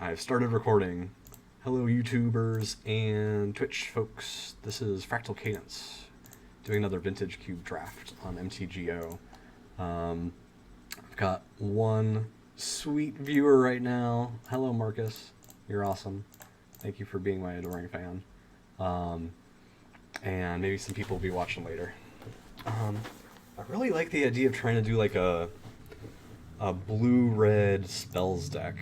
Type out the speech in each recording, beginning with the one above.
I've started recording. Hello, YouTubers and Twitch folks. This is Fractal Cadence, doing another vintage cube draft on MTGO. I've got one sweet viewer right now. Hello, Marcus. You're awesome. Thank you for being my adoring fan. And maybe some people will be watching later. I really like the idea of trying to do like a blue-red spells deck.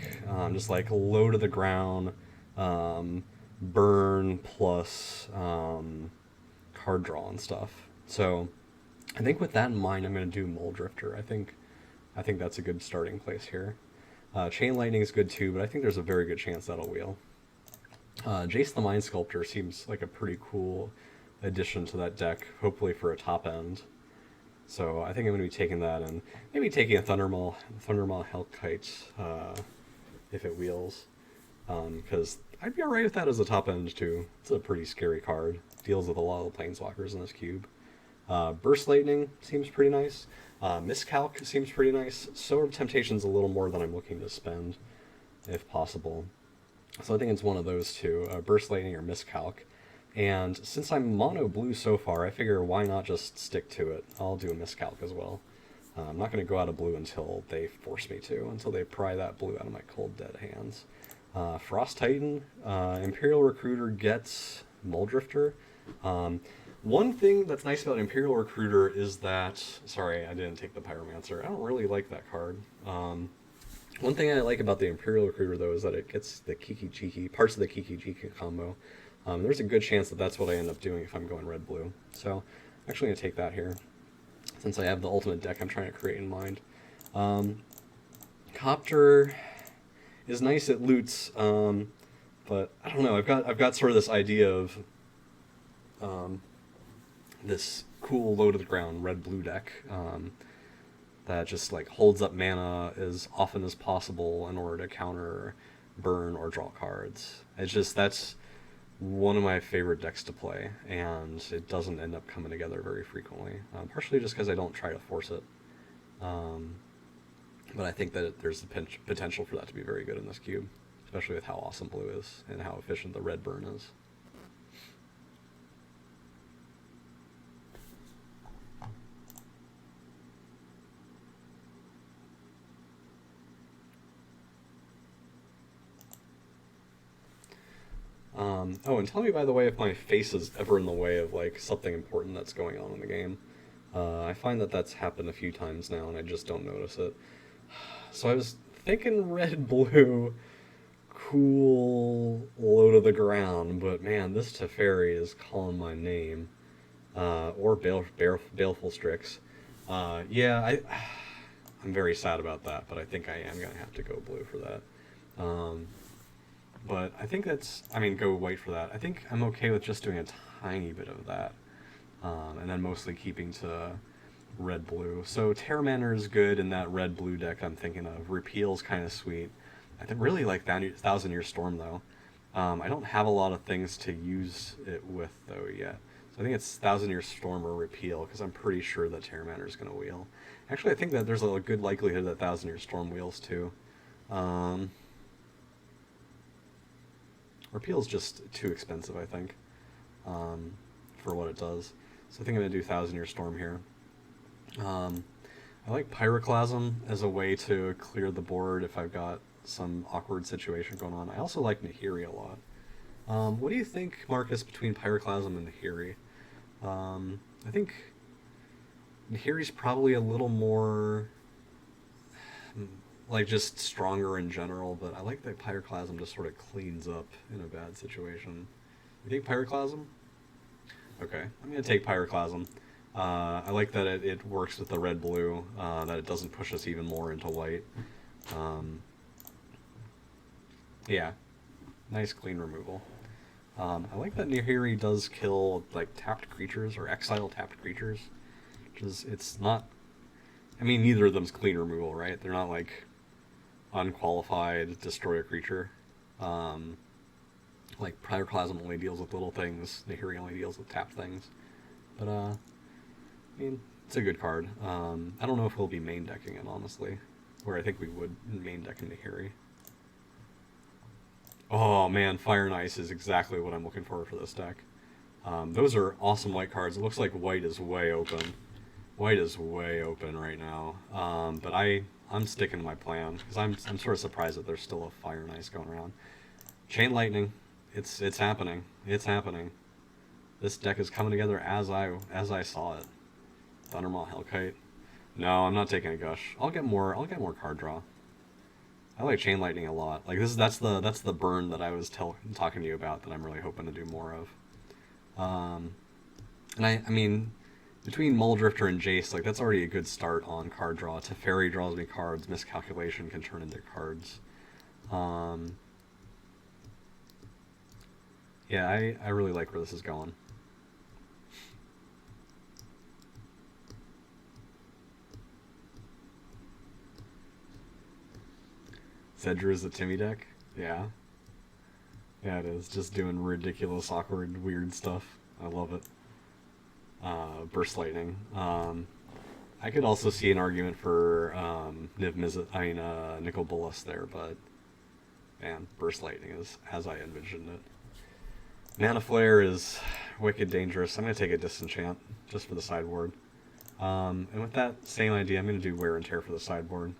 Just like low to the ground, burn plus card draw and stuff. So I think with that in mind, I'm going to do Mole Drifter. I think that's a good starting place here. Chain Lightning is good too, but I think there's a very good chance that'll wheel. Jace the Mind Sculptor seems like a pretty cool addition to that deck, hopefully for a top end. So I think I'm going to be taking that and maybe taking a Thundermaw Hellkite if it wheels. Because I'd be alright with that as a top end too. It's a pretty scary card. Deals with a lot of the Planeswalkers in this cube. Burst Lightning seems pretty nice. Miscalc seems pretty nice. Sword of Temptation's a little more than I'm looking to spend, if possible. So I think it's one of those two, Burst Lightning or Miscalc. And since I'm mono blue so far, I figure why not just stick to it. I'll do a Miscalc as well. I'm not going to go out of blue until they force me to, until they pry that blue out of my cold dead hands. Frost Titan, Imperial Recruiter gets Mole Drifter. One thing that's nice about Imperial Recruiter is that... Sorry, I didn't take the Pyromancer. I don't really like that card. One thing I like about the Imperial Recruiter, though, is that it gets the parts of the Kiki-Jiki combo. There's a good chance that that's what I end up doing if I'm going red-blue. So I'm actually going to take that here, since I have the ultimate deck I'm trying to create in mind. Copter is nice at loots, but I don't know. I've got sort of this idea of this cool low-to-the-ground red-blue deck that just like holds up mana as often as possible in order to counter burn or draw cards. It's just that's one of my favorite decks to play, and it doesn't end up coming together very frequently, partially just because I don't try to force it. But I think that there's the potential for that to be very good in this cube, especially with how awesome blue is and how efficient the red burn is. Oh, and tell me, by the way, if my face is ever in the way of like something important that's going on in the game. I find that that's happened a few times now, and I just don't notice it. So I was thinking red-blue, cool, low to the ground, but man, this Teferi is calling my name. Or Baleful Strix. Yeah, I'm very sad about that, but I think I am going to have to go blue for that. But I think go white for that. I think I'm okay with just doing a tiny bit of that. And then mostly keeping to red-blue. So Terramanor is good in that red-blue deck I'm thinking of. Repeal's kind of sweet. I really like Thousand Year Storm, though. I don't have a lot of things to use it with, though, yet. So I think it's Thousand Year Storm or Repeal, because I'm pretty sure that Terramanor is going to wheel. Actually, I think that there's a good likelihood that Thousand Year Storm wheels, too. Repeal's just too expensive, I think, for what it does. So I think I'm going to do Thousand Year Storm here. I like Pyroclasm as a way to clear the board if I've got some awkward situation going on. I also like Nahiri a lot. What do you think, Marcus, between Pyroclasm and Nahiri? I think Nahiri's probably a little more... like just stronger in general, but I like that Pyroclasm just sort of cleans up in a bad situation. You think Pyroclasm? Okay, I'm going to take Pyroclasm. I like that it works with the red-blue, that it doesn't push us even more into white. Yeah, nice clean removal. I like that Nahiri does kill like tapped creatures or exile tapped creatures, which is, it's not... I mean, neither of them's clean removal, right? They're not like unqualified destroy a creature. Like Pyroclasm only deals with little things, Nahiri only deals with tapped things. But I mean, it's a good card. I don't know if we'll be main decking it, honestly, where I think we would main deck Nahiri. Oh man, Fire and Ice is exactly what I'm looking for this deck. Those are awesome white cards. It looks like white is way open. White is way open right now. But I'm sticking to my plan because I'm sort of surprised that there's still a Fire and Ice going around. Chain Lightning, it's happening. It's happening. This deck is coming together as I saw it. Thundermaw Hellkite. No, I'm not taking a Gush. I'll get more card draw. I like Chain Lightning a lot. Like that's the burn that I was talking to you about that I'm really hoping to do more of. And I mean, between Muldrifter and Jace, like that's already a good start on card draw. Teferi draws me cards. Miscalculation can turn into cards. Yeah, I really like where this is going. Zedra is a Timmy deck? Yeah. Yeah, it is. Just doing ridiculous, awkward, weird stuff. I love it. Burst Lightning. I could also see an argument for Nicol Bolas there, but man, Burst Lightning is as I envisioned it. Mana Flare is wicked dangerous. I'm going to take a Disenchant just for the sideboard. And with that same idea, I'm going to do Wear and Tear for the sideboard.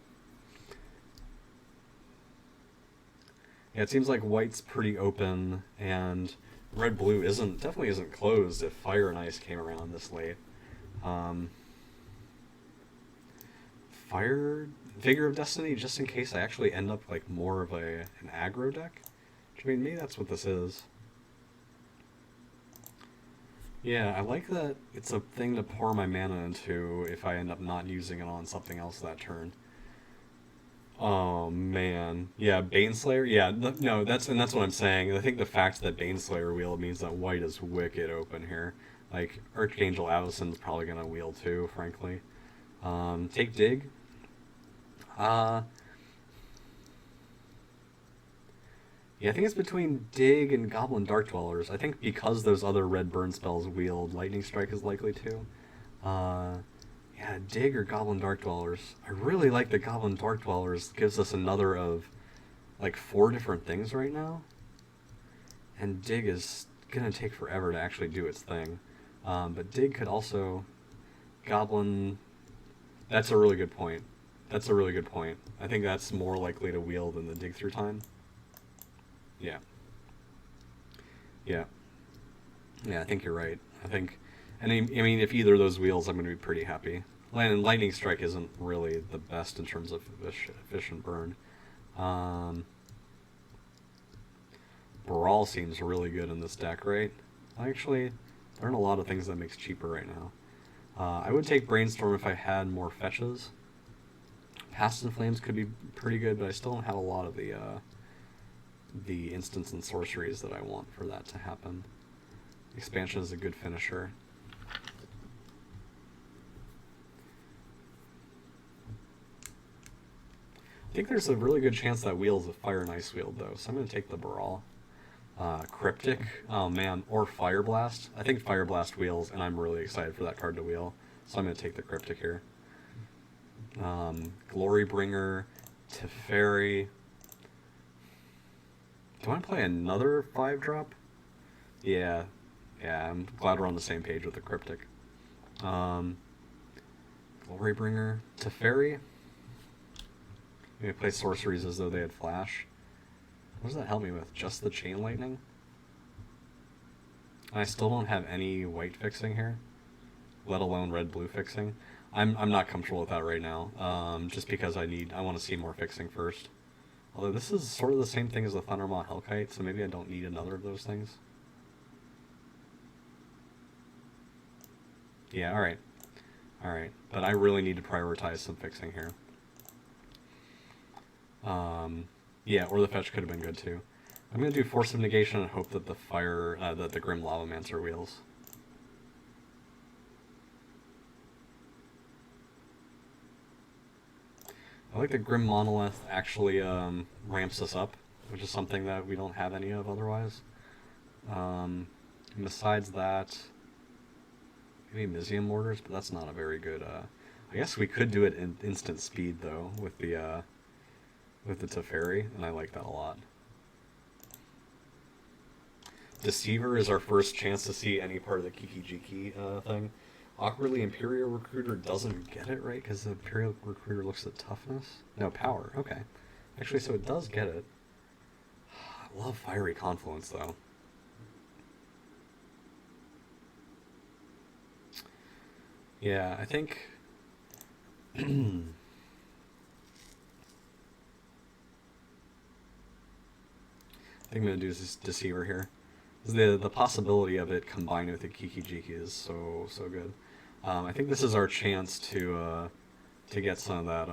Yeah, it seems like white's pretty open, and red-blue definitely isn't closed if Fire and Ice came around this late. Figure of Destiny, just in case I actually end up like more of an aggro deck. Which, I mean, maybe that's what this is. Yeah, I like that it's a thing to pour my mana into if I end up not using it on something else that turn. Oh man, yeah, Baneslayer. Yeah, no, that's what I'm saying. I think the fact that Baneslayer wheel means that white is wicked open here. Like Archangel Avison's probably gonna wheel too, frankly. Take Dig. Yeah, I think it's between Dig and Goblin Dark Dwellers. I think because those other red burn spells wield, Lightning Strike is likely to. Yeah, Dig or Goblin Dark Dwellers. I really like the Goblin Dark Dwellers. Gives us another of like 4 different things right now. And Dig is gonna take forever to actually do its thing. But Dig could also Goblin. That's a really good point. That's a really good point. I think that's more likely to wheel than the Dig Through Time. Yeah. Yeah. Yeah, I think you're right. I mean, if either of those wheels, I'm going to be pretty happy. Lightning Strike isn't really the best in terms of efficient burn. Brawl seems really good in this deck, right? Actually, there aren't a lot of things that makes cheaper right now. I would take Brainstorm if I had more fetches. Past in Flames could be pretty good, but I still don't have a lot of the instants and sorceries that I want for that to happen. Expansion is a good finisher. I think there's a really good chance that wheel's a Fire and Ice wheel, though, so I'm going to take the Baral. Cryptic, oh man, or Fire Blast. I think Fire Blast wheels, and I'm really excited for that card to wheel, so I'm going to take the Cryptic here. Glorybringer, Teferi. Do I want to play another 5-drop? Yeah, I'm glad we're on the same page with the Cryptic. Glorybringer, Teferi. Maybe play sorceries as though they had flash. What does that help me with? Just the Chain Lightning? I still don't have any white fixing here, let alone red-blue fixing. I'm not comfortable with that right now, just because I want to see more fixing first. Although this is sort of the same thing as the Thundermaw Hellkite, so maybe I don't need another of those things. Yeah, alright. Alright, but I really need to prioritize some fixing here. Yeah, or the fetch could have been good too. I'm going to do Force of Negation and hope that that the Grim Lavamancer wheels. I like the Grim Monolith actually ramps us up, which is something that we don't have any of otherwise. And besides that, maybe Mizium Mortars, but that's not a very good... I guess we could do it in instant speed, though, with the Teferi, and I like that a lot. Deceiver is our first chance to see any part of the Kiki-Jiki thing. Awkwardly, Imperial Recruiter doesn't get it right because the Imperial Recruiter looks at toughness. No, power. Okay. Actually, so it does get it. I love Fiery Confluence, though. Yeah, I think... I think I'm going to do this Deceiver here. The possibility of it combined with the Kiki-Jiki is so good. I think this is our chance to get some of that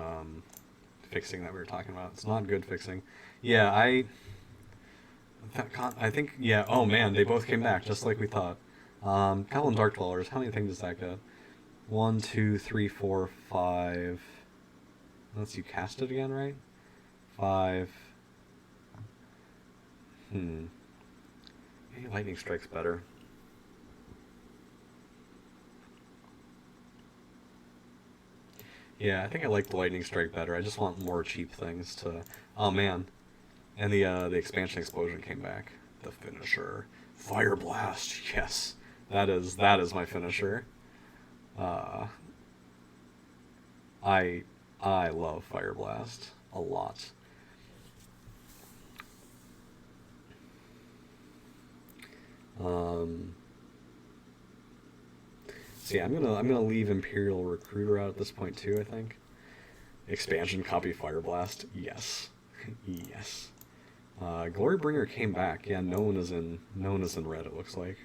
fixing that we were talking about. It's not good fixing. Yeah, I think, yeah, oh man, they both came back, just like we thought. Goblin Dark Dwellers, how many things does that get? 1, 2, 3, 4, 5. Unless you cast it again, right? 5. Maybe Lightning Strike's better. Yeah, I think I like the Lightning Strike better. I just want more cheap things to... Oh man. And the Expansion Explosion came back. The finisher. Fire Blast, yes. That is my finisher. I love Fire Blast a lot. So yeah, I'm gonna leave Imperial Recruiter out at this point too. I think expansion copy Fire Blast. Yes, yes. Glorybringer came back. Yeah, no one is in red. It looks like.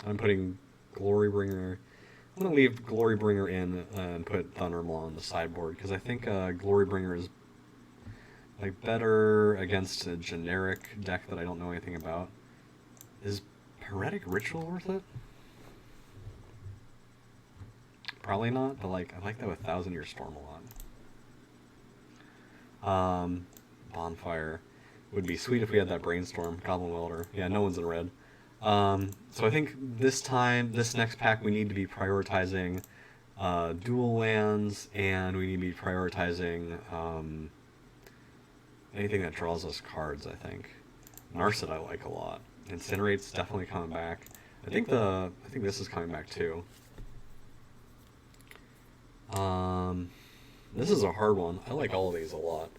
I'm putting Glorybringer. I'm gonna leave Glorybringer in and put Thundermaw on the sideboard because I think Glorybringer is like better against a generic deck that I don't know anything about. Is Heretic Ritual worth it? Probably not, but like I like that with 1,000-Year Storm a lot. Bonfire would be sweet if we had that Brainstorm. Goblin Welder. Yeah, no one's in red. So I think this next pack, we need to be prioritizing dual lands, and we need to be prioritizing anything that draws us cards, I think. Narset I like a lot. Incinerate's definitely coming back. I think this is coming back too. This is a hard one. I like all of these a lot.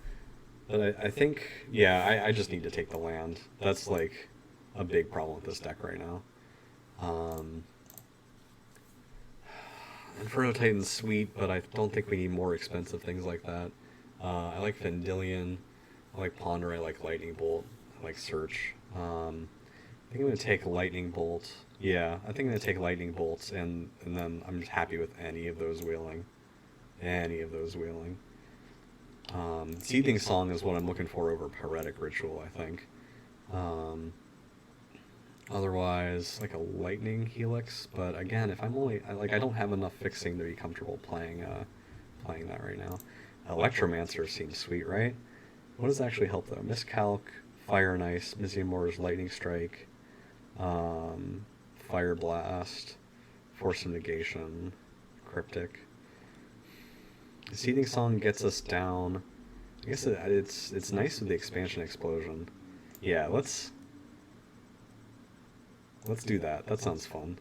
But I think, yeah, I just need to take the land. That's like a big problem with this deck right now. Inferno Titan's sweet, but I don't think we need more expensive things like that. I like Vendilion. I like Ponder. I like Lightning Bolt. I like Search. I think I'm going to take Lightning Bolt. Yeah, I think I'm going to take Lightning Bolts, and then I'm just happy with any of those wheeling. Seething Song is what I'm looking for over Heretic Ritual, I think. Otherwise, like a Lightning Helix, but again, if I'm I don't have enough fixing to be comfortable playing that right now. Electromancer seems sweet, right? What does actually help though? Miscalc, Fire and Ice, Mizziamor's Lightning Strike, Fire Blast, Force of Negation, Cryptic. Seething Song gets us down. I guess it's nice with the Expansion Explosion. Yeah, let's do that. That sounds fun.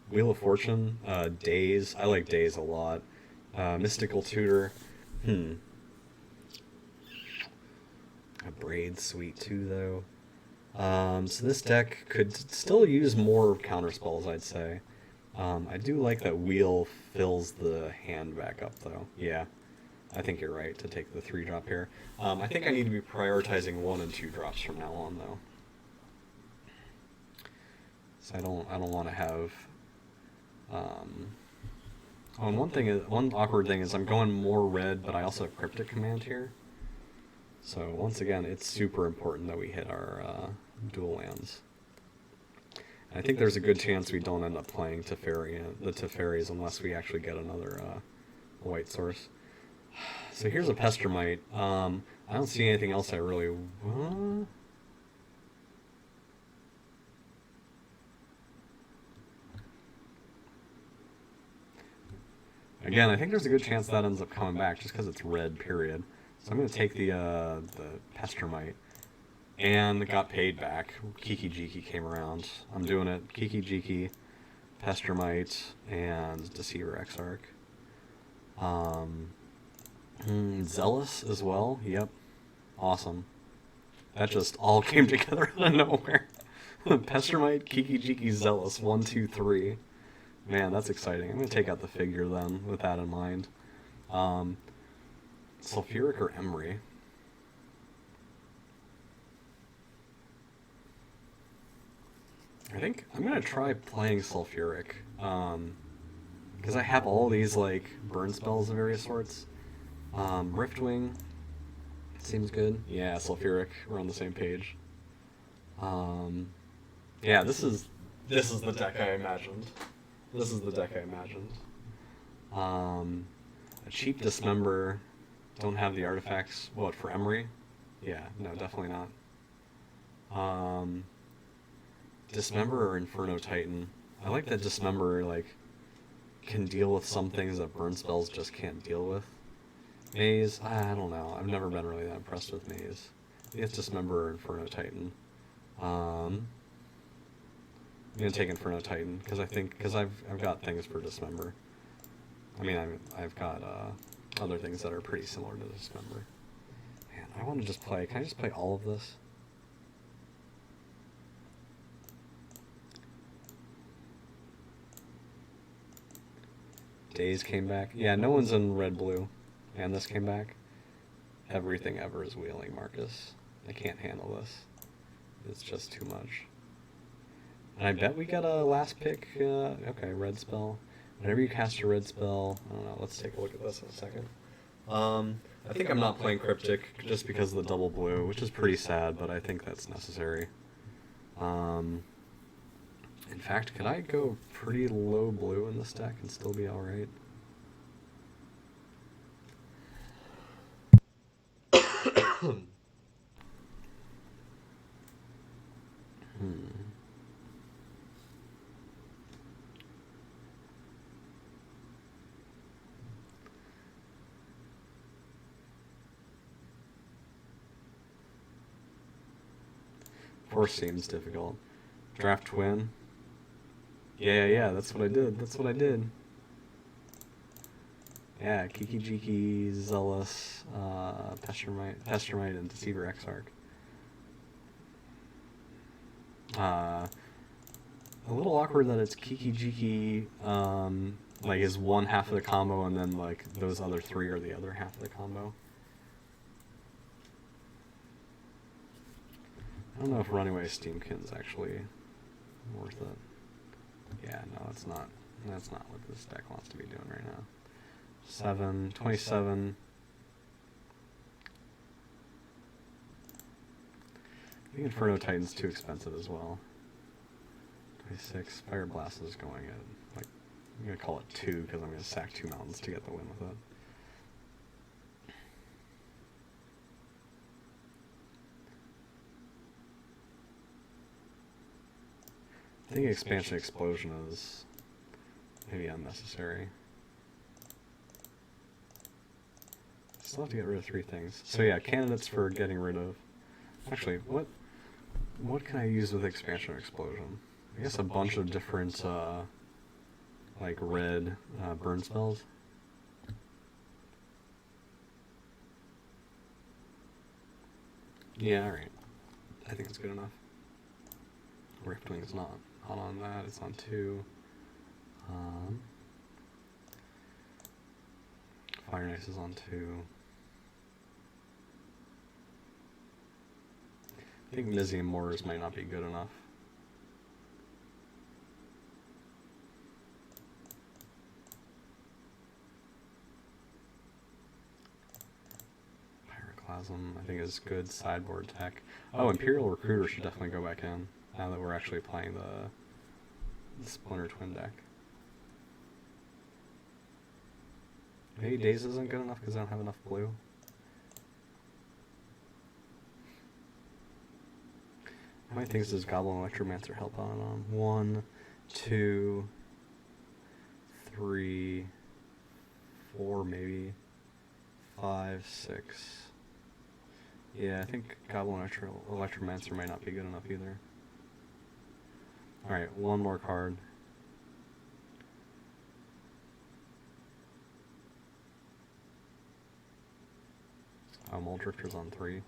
Wheel of Fortune, Daze. I like Daze a lot. Mystical Tutor. A Braid's sweet too, though. So this deck could still use more counterspells, I'd say. I do like that Wheel fills the hand back up, though. Yeah, I think you're right to take the 3-drop here. I think I need to be prioritizing 1 and 2 drops from now on, though. So I don't want to have. One awkward thing is I'm going more red, but I also have Cryptic Command here. So once again, it's super important that we hit our dual lands. And I think there's a good chance we don't end up playing the Teferis unless we actually get another white source. So here's a Pestermite. I don't see anything else I really want. Again, I think there's a good chance that ends up coming back just because it's red, period. So I'm going to take the Pestermite, and got paid back. Kiki Jiki came around. I'm doing it. Kiki Jiki, Pestermite, and Deceiver Exarch. Zealous as well. Yep. Awesome. That just all came together out of nowhere. Pestermite, Kiki Jiki, Zealous. 1, 2, 3. Man, that's exciting. I'm going to take out the figure then, with that in mind. Sulfuric or Emery? I think I'm going to try playing Sulfuric. Because I have all these, like, burn spells of various sorts. Riftwing seems good. Yeah, Sulfuric. We're on the same page. Yeah, this is the deck I imagined. This is the deck I imagined. A cheap Dismember. Don't have the artifacts. What, for Emery? Yeah, no, definitely not. Dismember or Inferno Titan. I like that Dismember, like, can deal with some things that burn spells just can't deal with. Maze, I don't know. I've never been really that impressed with Maze. I think it's Dismember or Inferno Titan. I'm gonna take Inferno Titan because I've got things for Dismember. I mean, I've got other things that are pretty similar to Dismember. Man, I want to just play. Can I just play all of this? Days came back. Yeah, no one's in red blue, and this came back. Everything ever is wheeling, Marcus. I can't handle this. It's just too much. And I bet we get a last pick. Okay, red spell. Whenever you cast a red spell, I don't know. Let's take a look at this in a second. I think I'm not playing Cryptic just because of the double blue, which is pretty sad, but I think that's necessary. In fact, could I go pretty low blue in this deck and still be alright? Force seems difficult. Draft Twin. Yeah, that's what I did. Yeah, Kiki Jiki, Zealous, Pestermite, and Deceiver Exarch. A little awkward that it's Kiki Jiki, like, is one half of the combo, and then, like, those other three are the other half of the combo. I don't know if Runaway Steamkin's actually worth it. Yeah, no, it's not. That's not what this deck wants to be doing right now. 27. I think Inferno Titan's too expensive as well. 26. Fire Blast is going at, like, I'm going to call it 2 because I'm going to sack 2 mountains to get the win with it. I think Expansion Explosion is maybe unnecessary. Still have to get rid of 3 things. So yeah, candidates for getting rid of... Actually, what can I use with Expansion Explosion? I guess a bunch of different, like, red burn spells. Yeah, alright. I think it's good enough. Riftwing's not on that, it's on 2. Fire Nice is on 2. I think Mizium Mortars might not be good enough. Pyroclasm, I think, is good sideboard tech. Oh, Imperial Recruiter should definitely go back in, now that we're actually playing the Splintertwin deck. Maybe Daze isn't good enough because I don't have enough blue. How many things does Goblin Electromancer help out on? 1, 2, 3, 4 maybe, 5, 6. Yeah, I think Goblin Electromancer might not be good enough either. Alright, one more card. Muldrifter's on 3.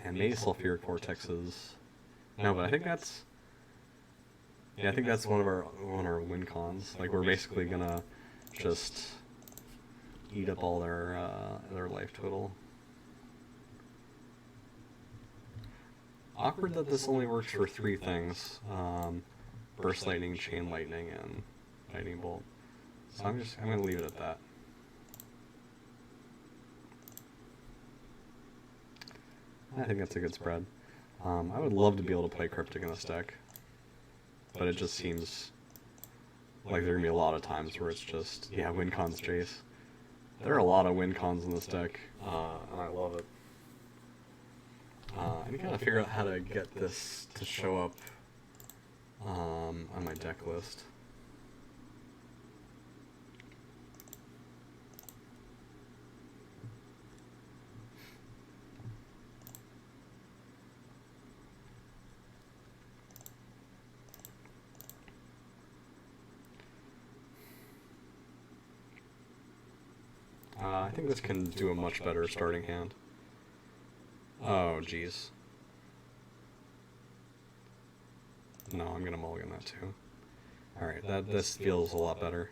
And maybe Sulfuric Vortexes. No, but I think that's... Yeah, I think that's one of our win cons. Like, we're basically gonna just eat up all their life total. Awkward that this only works for 3 things. Burst Lightning, Chain Lightning, and Lightning Bolt. So I'm gonna leave it at that. I think that's a good spread. I would love to be able to play Cryptic in this deck, but it just seems like there are gonna be a lot of times where it's just, yeah, win cons Jace. There are a lot of win cons in this deck, and I love it. I gotta figure out how to get this to show up on my deck list. I think this can do a much better starting hand. Oh, jeez. No, I'm gonna mulligan that too. Alright, this feels a lot better.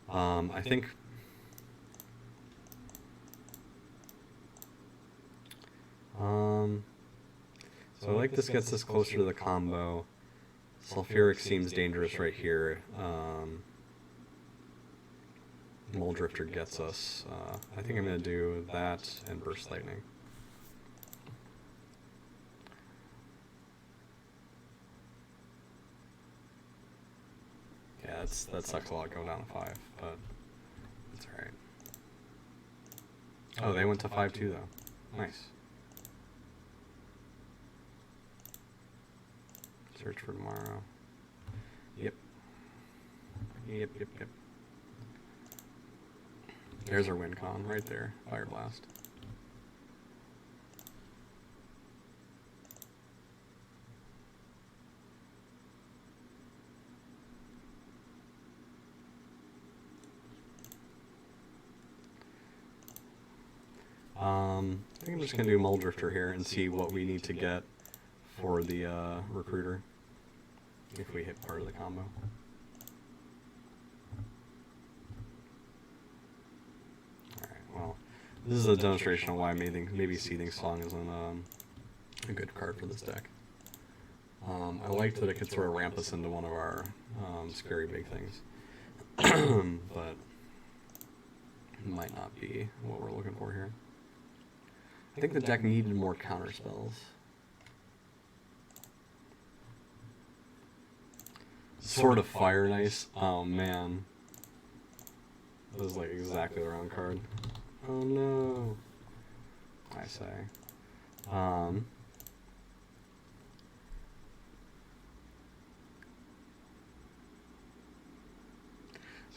I think... so I like this gets us closer to the combo. Sulfuric seems dangerous right here. Muldrifter gets us. I think I'm going to do that and Burst Lightning. Yeah, that sucks a lot going down to 5, but that's alright. Oh, they went to 5 too, though. Nice. Search for tomorrow. Yep. Yep. There's our win con right there. Fire Blast. I think I'm just going to do Muldrifter here and see what we need to get for the Recruiter, if we hit part of the combo. Alright, well, this is a demonstration of why maybe Seething Song isn't a good card for this deck. I liked that it could sort of ramp us into one of our scary big things, but it might not be what we're looking for here. I think the deck needed more counter spells. Sort of Fire and Ice. Oh man. That was like exactly the wrong card. Oh no. I say.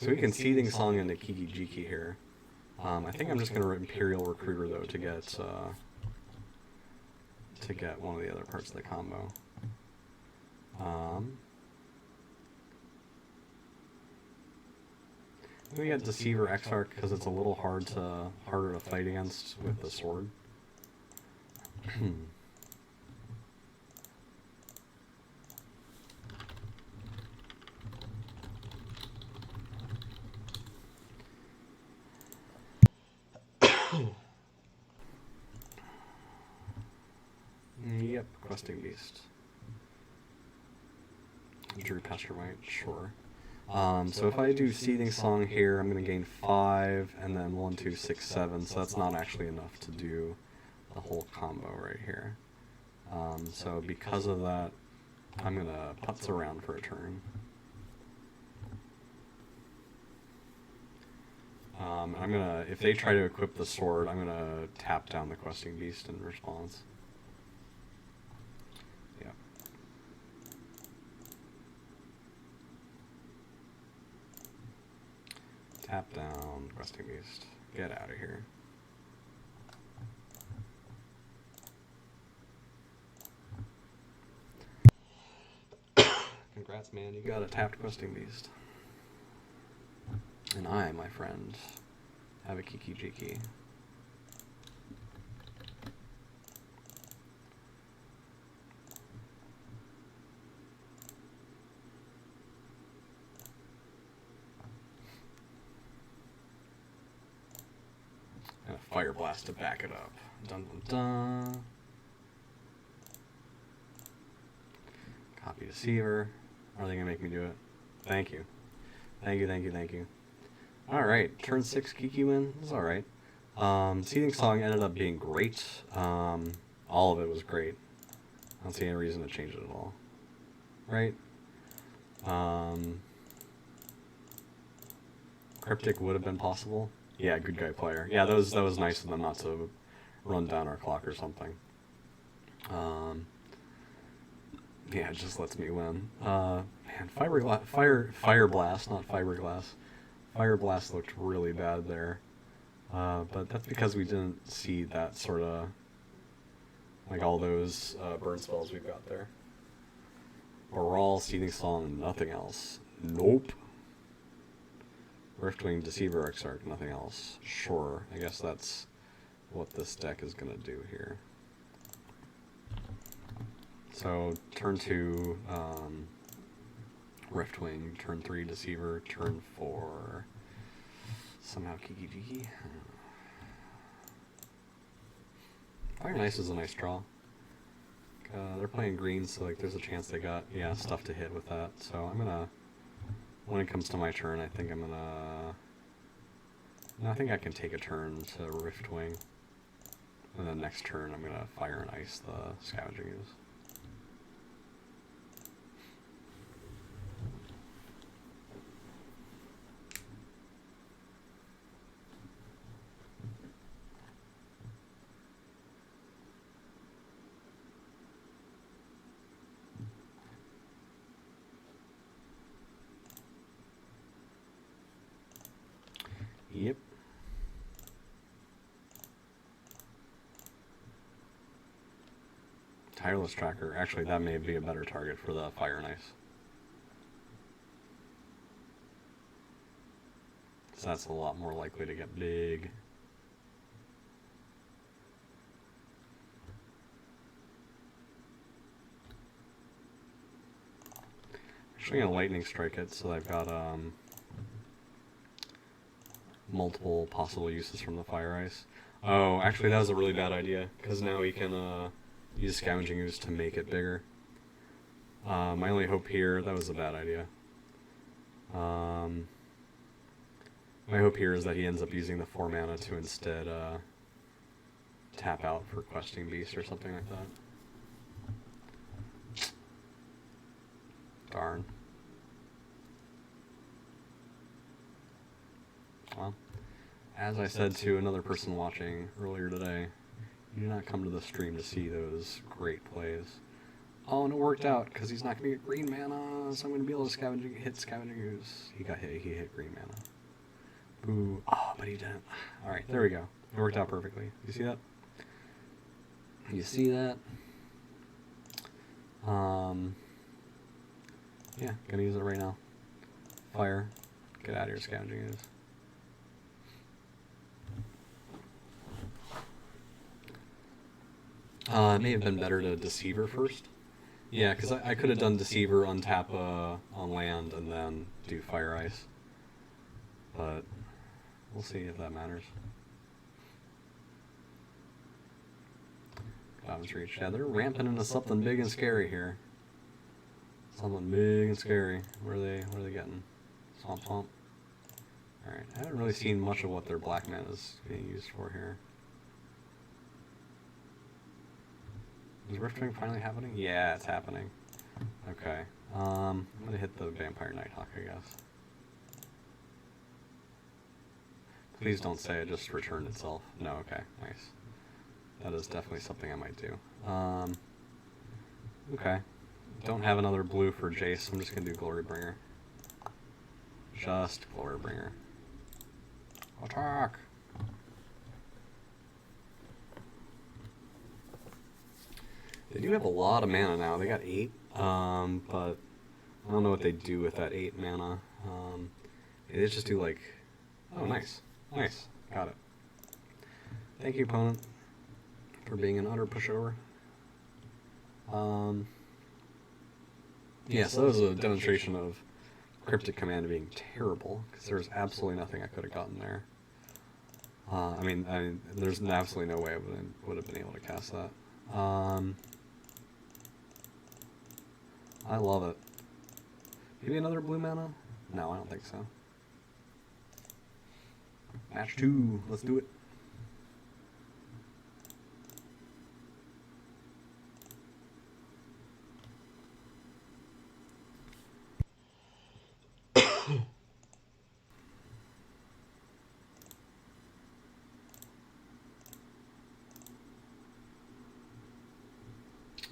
So we can Seething Song into Kiki Jiki here. I think I'm just going to Imperial Recruiter, though, to get one of the other parts of the combo. We get Deceiver Exarch because it's a little harder to fight against with the sword. Yep, Questing Beast. Drew Pestermite, sure. So if I do Seething Song here, I'm going to gain 5, and then 1, 2, 6, 7, so that's not actually enough to do the whole combo right here. So because of that, I'm going to putz around for a turn. I'm going to, if they try to equip the sword, I'm going to tap down the Questing Beast in response. Tap down, Questing Beast. Get out of here. Congrats, man. You got a tapped Questing Beast. And I, my friend, have a Kiki Jiki. And a Fire Blast to back it up. Dun dun dun. Copy Deceiver. Are they gonna make me do it? Thank you. Thank you, thank you, thank you. Alright, turn 6 Kiki win. It's alright. Seething Song ended up being great. All of it was great. I don't see any reason to change it at all. Right? Cryptic would have been possible. Yeah, good guy player. Yeah, that was nice of them not to run down our clock or something. Yeah, it just lets me win. Man, Fire Blast, not Fiberglass. Fire Blast looked really bad there. But that's because we didn't see that sort of, like all those burn spells we've got there. Baral, Seething Song, nothing else. Nope. Riftwing, Deceiver, Exarch, nothing else. Sure, I guess that's what this deck is going to do here. So, turn 2, Riftwing, turn 3, Deceiver, turn 4, somehow Kiki Jiki. Fire Nice is a nice draw. They're playing green, so like there's a chance they got, yeah, stuff to hit with that. So I'm gonna, when it comes to my turn, I think I'm gonna, no, I think I can take a turn to Riftwing. And then next turn I'm gonna Fire and Ice the Scavenging Ooze. Yep. Tireless Tracker. Actually, that may be a better target for the Fire and Ice. So that's a lot more likely to get big. Actually gonna Lightning Strike it, so I've got multiple possible uses from the Fire Ice. Oh, actually that was a really bad idea, because now we can use Scavenging Ooze to make it bigger. My only hope here, that was a bad idea. My hope here is that he ends up using the 4 mana to instead tap out for Questing Beast or something like that. Darn. Well, as I said to another person watching earlier today, you do not come to the stream to see those great plays. Oh, and it worked out, because he's not going to get green mana, so I'm going to be able to hit Scavenging Ooze. He hit green mana. Boo. Oh, but he didn't. Alright, there we go. It worked out perfectly. You see that? You see that? Yeah, gonna use it right now. Fire. Get out of here, Scavenging Ooze. It may have been better to Deceiver first. Yeah, because I could have done Deceiver, untap on land, and then do Fire Ice. But we'll see if that matters. Goblins Reach. Yeah, they're ramping into something big and scary here. Something big and scary. What are they getting? Swamp Swamp. Alright, I haven't really seen much of what their black mana is being used for here. Is Riftwing finally happening? Yeah, it's happening. Okay. I'm gonna hit the Vampire Nighthawk, I guess. Please don't say it just returned itself. No, okay, nice. That is definitely something I might do. Okay. Don't have another blue for Jace, so I'm just gonna do Glorybringer. Just Glorybringer. Attack! They do have a lot of mana now. They got 8, but I don't know what they do with that 8 mana. They just do like... Oh, nice. Nice. Got it. Thank you, opponent, for being an utter pushover. Yeah, so that was a demonstration of Cryptic Command being terrible, because there's absolutely nothing I could have gotten there. I mean, there's absolutely no way I would have been able to cast that. I love it. Maybe another blue mana? No, I don't think so. Match 2, let's do it.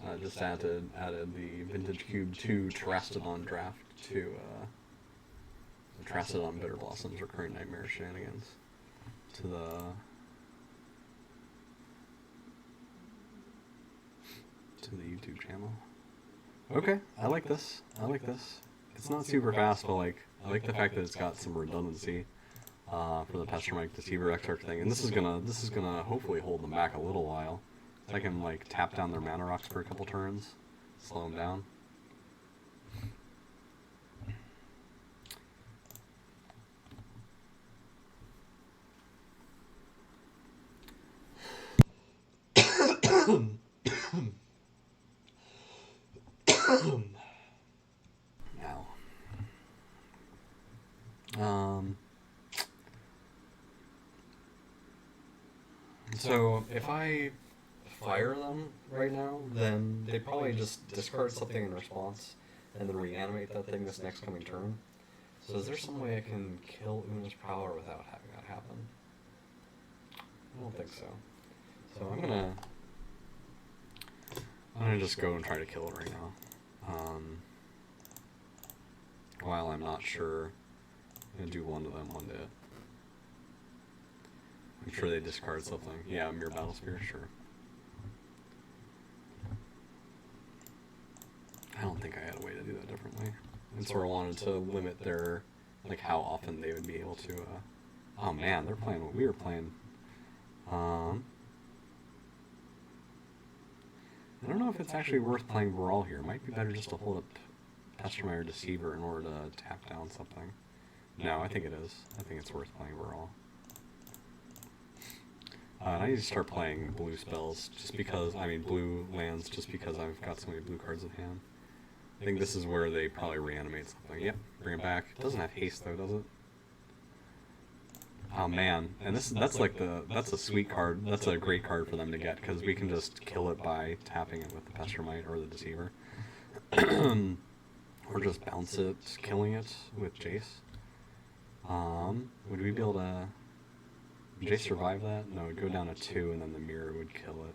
I just added the Vintage Cube 2 Terrastodon draft to Terrastodon Bitter Blossoms Recurring Nightmare Shenanigans to the YouTube channel. Okay, I like this. I like this. It's not super fast, but like I like the fact that it's got some redundancy for the Pestermite Deceiver Exarch thing, and this is gonna hopefully hold them back a little while. So I can like tap down their mana rocks for a couple turns, slow them down. Now, so if I fire them right now, then they probably just discard something in response and then reanimate that thing this next coming turn. So is there some way I can kill Una's Prowler without having that happen? I don't think so. So I'm gonna just go and try to kill it right now. While I'm not sure, I'm gonna do one to them, one to it. I'm sure they discard something. Yeah, Mirror Battle Spear, sure. I don't think I had a way to do that differently. And sort of wanted to limit their, like, how often they would be able to, oh man, they're playing what we were playing. I don't know if it's actually worth playing Brawl here. It might be better just to hold up Pestermite or Deceiver in order to tap down something. No, I think it is. I think it's worth playing Brawl. And I need to start playing blue spells, just because, blue lands, just because I've got so many blue cards in hand. I think this is where they probably reanimate something. Yep, bring it back. It doesn't have haste though, does it? Oh man, and that's a sweet card. That's a great card for them to get, because we can just kill it by tapping it with the Pestermite or the Deceiver. Or just bounce it, killing it with Jace. Would we be able to... Would Jace survive that? No, it would go down to 2 and then the mirror would kill it.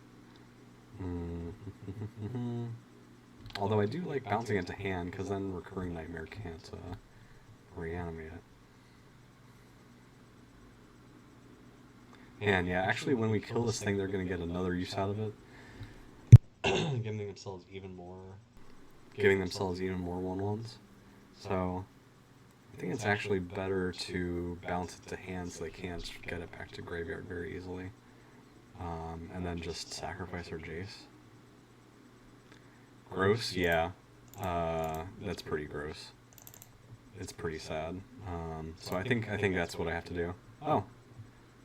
Although I do like bouncing it to hand, because then Recurring Nightmare can't reanimate it. And yeah, actually when we kill this thing, they're going to get another use out of it. Giving themselves even more 1/1s. So I think it's actually better to bounce it to hand so they can't get it back to graveyard very easily. And then just sacrifice our Jace. Gross? Yeah. That's pretty gross. It's pretty sad. So I think that's what I have to do. Oh.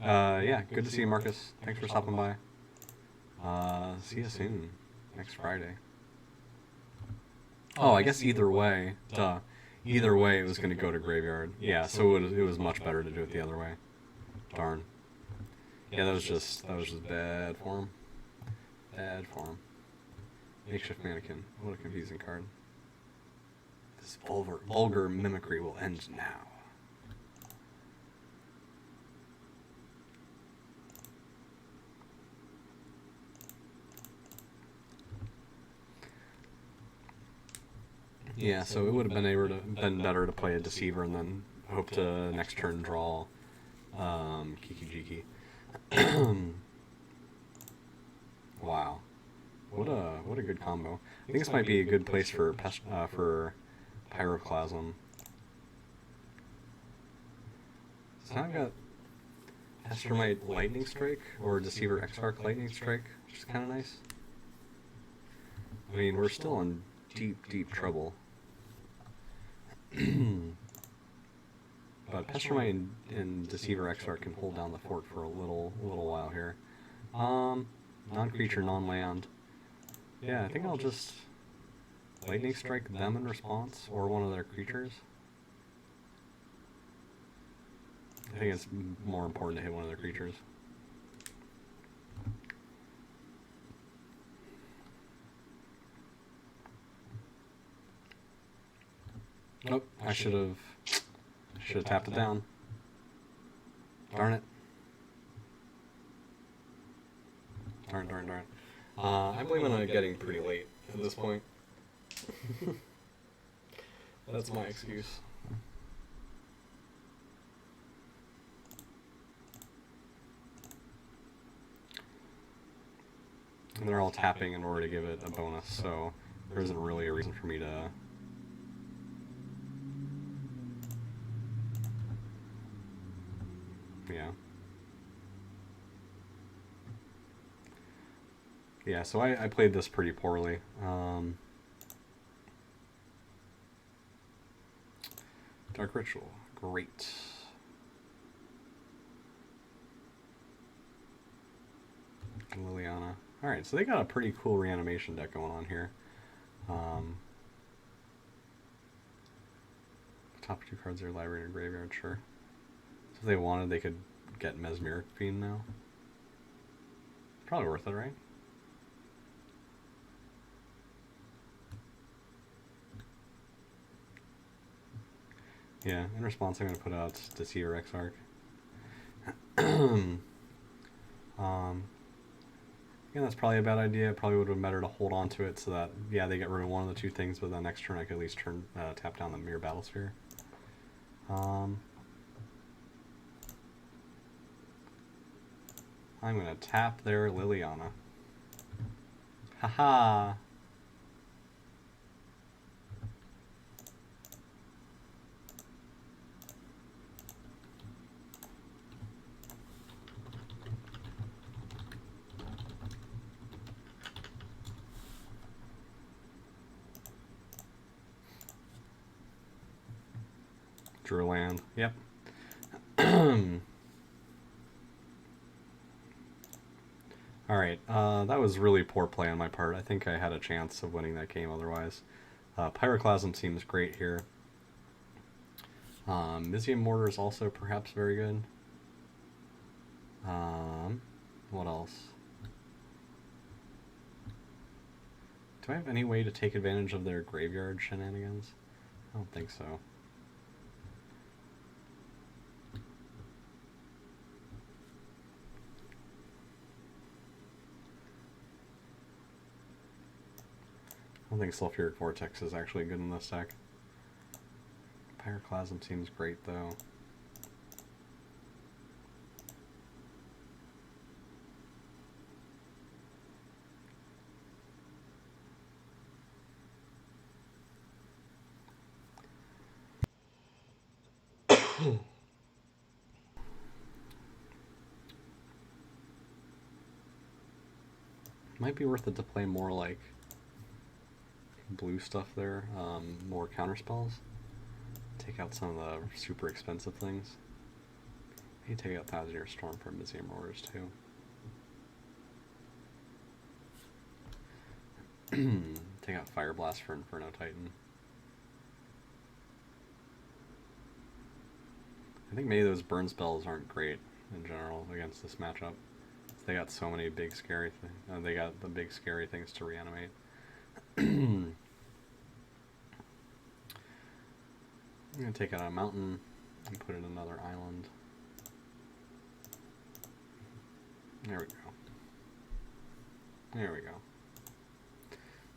Yeah, good to see you, Marcus. Thanks for stopping by. See you soon. Next Friday. Oh, I guess either way. Duh. Either way, it was going to go to graveyard. Yeah, so it was much better to do it the other way. Darn. Yeah, that was just bad form. Bad form. Makeshift Mannequin. What a confusing card. This vulgar mimicry will end now. Yeah, so it would have been better to play a Deceiver and then hope to next turn draw Kiki Wow. What a good combo. I think this might be a good place for Pyroclasm. So now I've got Pestermite Lightning Strike or Deceiver Exarch Lightning Strike, which is kind of nice. I mean, we're still in deep trouble. But Pestermite and Deceiver Exarch can hold down the fort for a little while here. Non-creature, non-land. Yeah, I think I'll just Lightning Strike them in response, or one of their creatures. I think it's more important to hit one of their creatures. Nope, I should have tapped it down. Darn it. Darn. I blame it on getting pretty late at this point. That's my excuse. And they're all tapping in order to give it a bonus, so there isn't really a reason for me to... Yeah, so I played this pretty poorly. Dark Ritual, great. Liliana. Alright, so they got a pretty cool reanimation deck going on here. Top 2 cards of their library and graveyard, sure. So if they wanted, they could get Mesmeric Fiend now. Probably worth it, right? Yeah, in response I'm going to put out Deceiver Exarch. Yeah, that's probably a bad idea. Probably would have been better to hold on to it so that, yeah, they get rid of one of the two things, but then next turn I could at least tap down the Mirror Battlesphere. I'm going to tap their Liliana. Haha! Drew land. Yep. Alright, that was really poor play on my part. I think I had a chance of winning that game otherwise. Pyroclasm seems great here. Mizium Mortar is also perhaps very good. What else? Do I have any way to take advantage of their graveyard shenanigans? I don't think so. I don't think Sulfuric Vortex is actually good in this deck. Pyroclasm seems great, though. Might be worth it to play more like blue stuff there, more counterspells. Take out some of the super expensive things. Maybe take out Thousand Year Storm for Mizium Roars too. Take out Fire Blast for Inferno Titan. I think maybe those burn spells aren't great in general against this matchup. They got so many big scary things. They got the big scary things to reanimate. I'm going to take out a mountain and put in another island. There we go. There we go.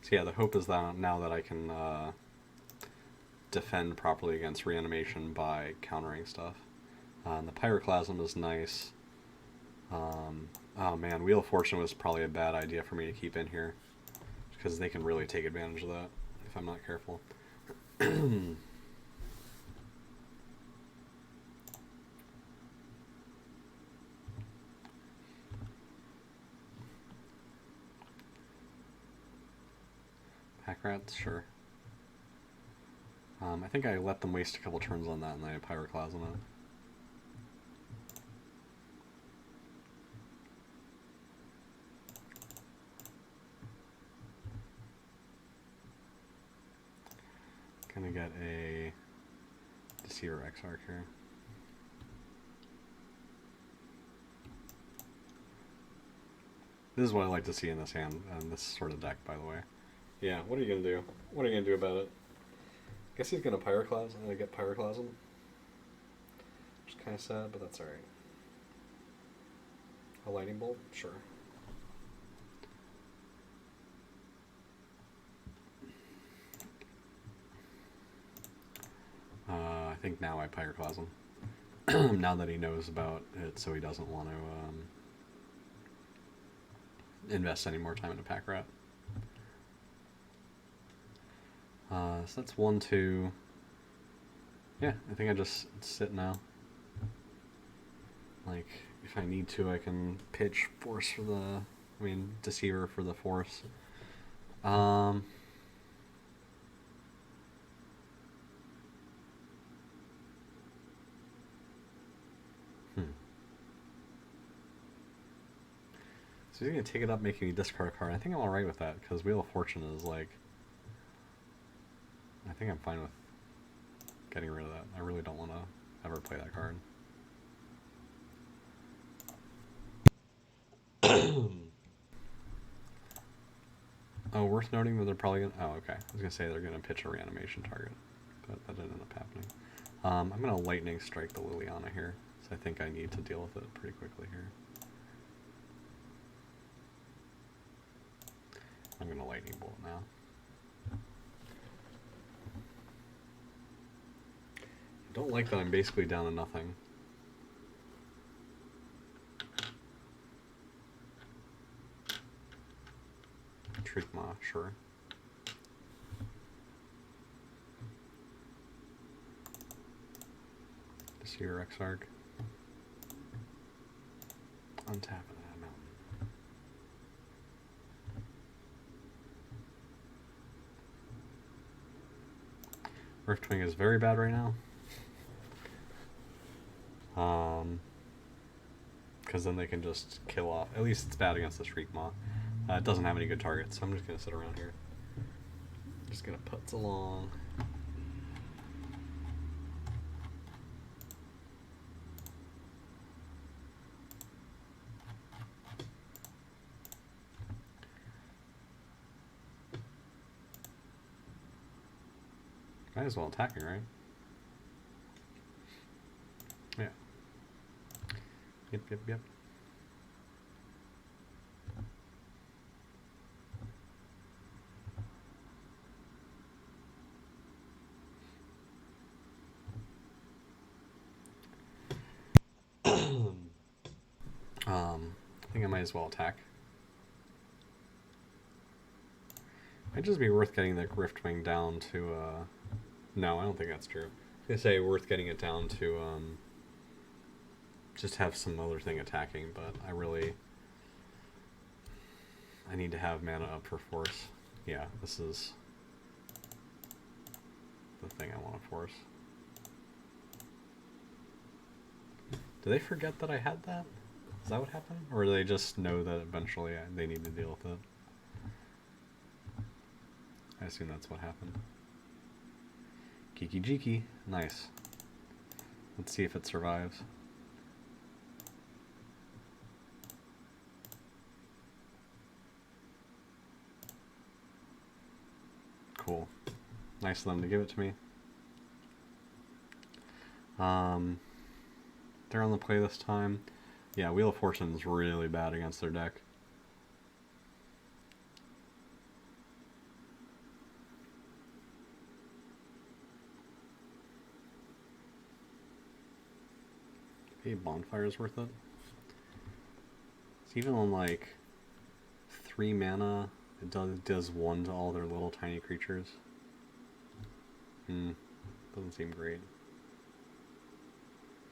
So yeah, the hope is that now that I can defend properly against reanimation by countering stuff. And the Pyroclasm is nice. Oh man, Wheel of Fortune was probably a bad idea for me to keep in here, because they can really take advantage of that if I'm not careful. Pack Rats, sure. I think I let them waste a couple turns on that and then I Pyroclasm it. Gonna get a Deceiver Exarch here. This is what I like to see in this hand, and this sort of deck, by the way. Yeah, what are you gonna do? What are you gonna do about it? I guess he's gonna Pyroclasm, and I get Pyroclasm. Which is kind of sad, but that's alright. A Lightning Bolt? Sure. I think now I Pyroclasm. Now that he knows about it, so he doesn't want to invest any more time in a Pack Rat. So that's 1, 2. Yeah, I think I just sit now. Like, if I need to, I can pitch Force for the... Deceiver for the Force. So he's going to take it up, making me discard a card. I think I'm alright with that, because Wheel of Fortune is like... I think I'm fine with getting rid of that. I really don't want to ever play that card. Oh, worth noting that they're probably going to... Oh, okay. I was going to say they're going to pitch a reanimation target, but that didn't end up happening. I'm going to Lightning Strike the Liliana here, so I think I need to deal with it pretty quickly here. I'm going to Lightning Bolt now. I don't like that I'm basically down to nothing. Shriekmaw, sure. Deceiver Exarch. Untap that mountain. Riftwing is very bad right now. Because then they can just kill off. At least it's bad against the Shriekmaw. It doesn't have any good targets, so I'm just going to sit around here. Just going to putz along. Might as well attacking, right? Yeah. Yep. I think I might as well attack. Might just be worth getting the Riftwing down to, no, I don't think that's true. I was gonna say worth getting it down to, just have some other thing attacking, but I need to have mana up for Force. Yeah, this is the thing I want to force. Do they forget that I had that? Is that what happened? Or do they just know that eventually they need to deal with it? I assume that's what happened. Kiki Jiki. Nice. Let's see if it survives. Cool. Nice of them to give it to me. They're on the play this time. Yeah, Wheel of Fortune is really bad against their deck. Maybe Bonfire is worth it. It's even on like 3 mana, it does 1 to all their little tiny creatures. Doesn't seem great.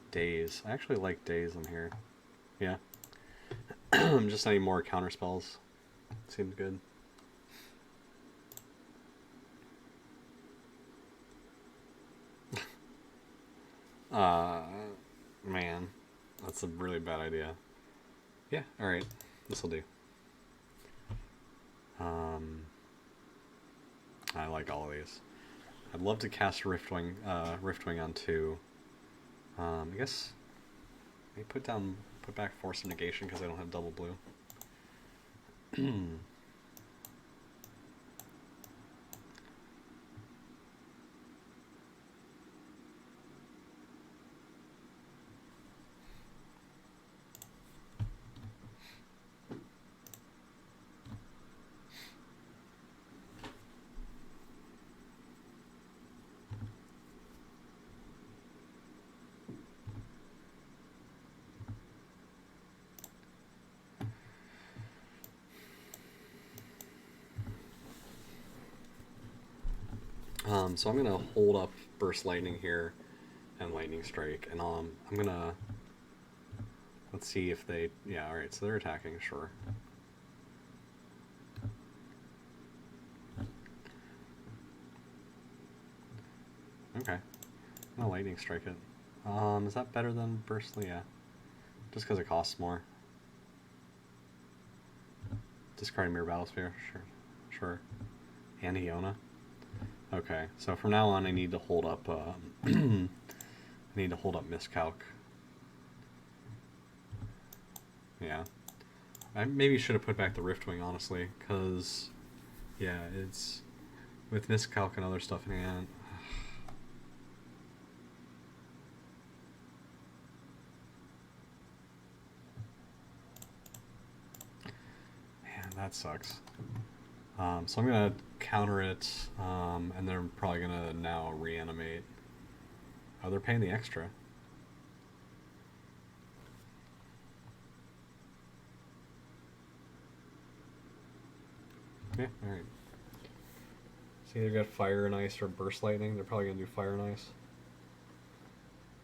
Daze. I actually like Daze on here. Yeah. Just any more counter spells. Seems good. Man. That's a really bad idea. Yeah, alright. This'll do. I like all of these. I'd love to cast Riftwing on 2. I guess maybe put back Force of Negation because I don't have double blue. So I'm gonna hold up Burst Lightning here and Lightning Strike, and I'm gonna, let's see if they, yeah, alright, so they're attacking, sure. Okay, I'm gonna Lightning Strike it. Is that better than Burst? Yeah, just because it costs more. Discard Mirror Battlesphere, sure. And Iona. Okay, so from now on I need to hold up, I need to hold up Miscalc. Yeah. I maybe should have put back the Riftwing, honestly, because, yeah, it's, with Miscalc and other stuff in hand. Man, that sucks. So I'm going to counter it, and they're probably going to now reanimate. Oh, they're paying the extra. Yeah, alright. So either got Fire and Ice or Burst Lightning. They're probably going to do Fire and Ice.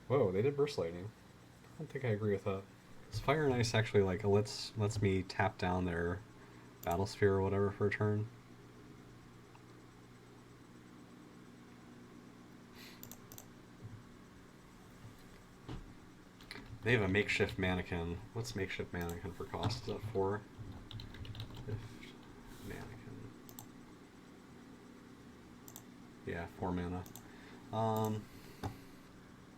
Whoa, they did Burst Lightning. I don't think I agree with that. This Fire and Ice actually like lets me tap down their Battlesphere or whatever for a turn. They have a Makeshift Mannequin. What's Makeshift Mannequin for cost? Is that 4? Mannequin. Yeah, 4 mana.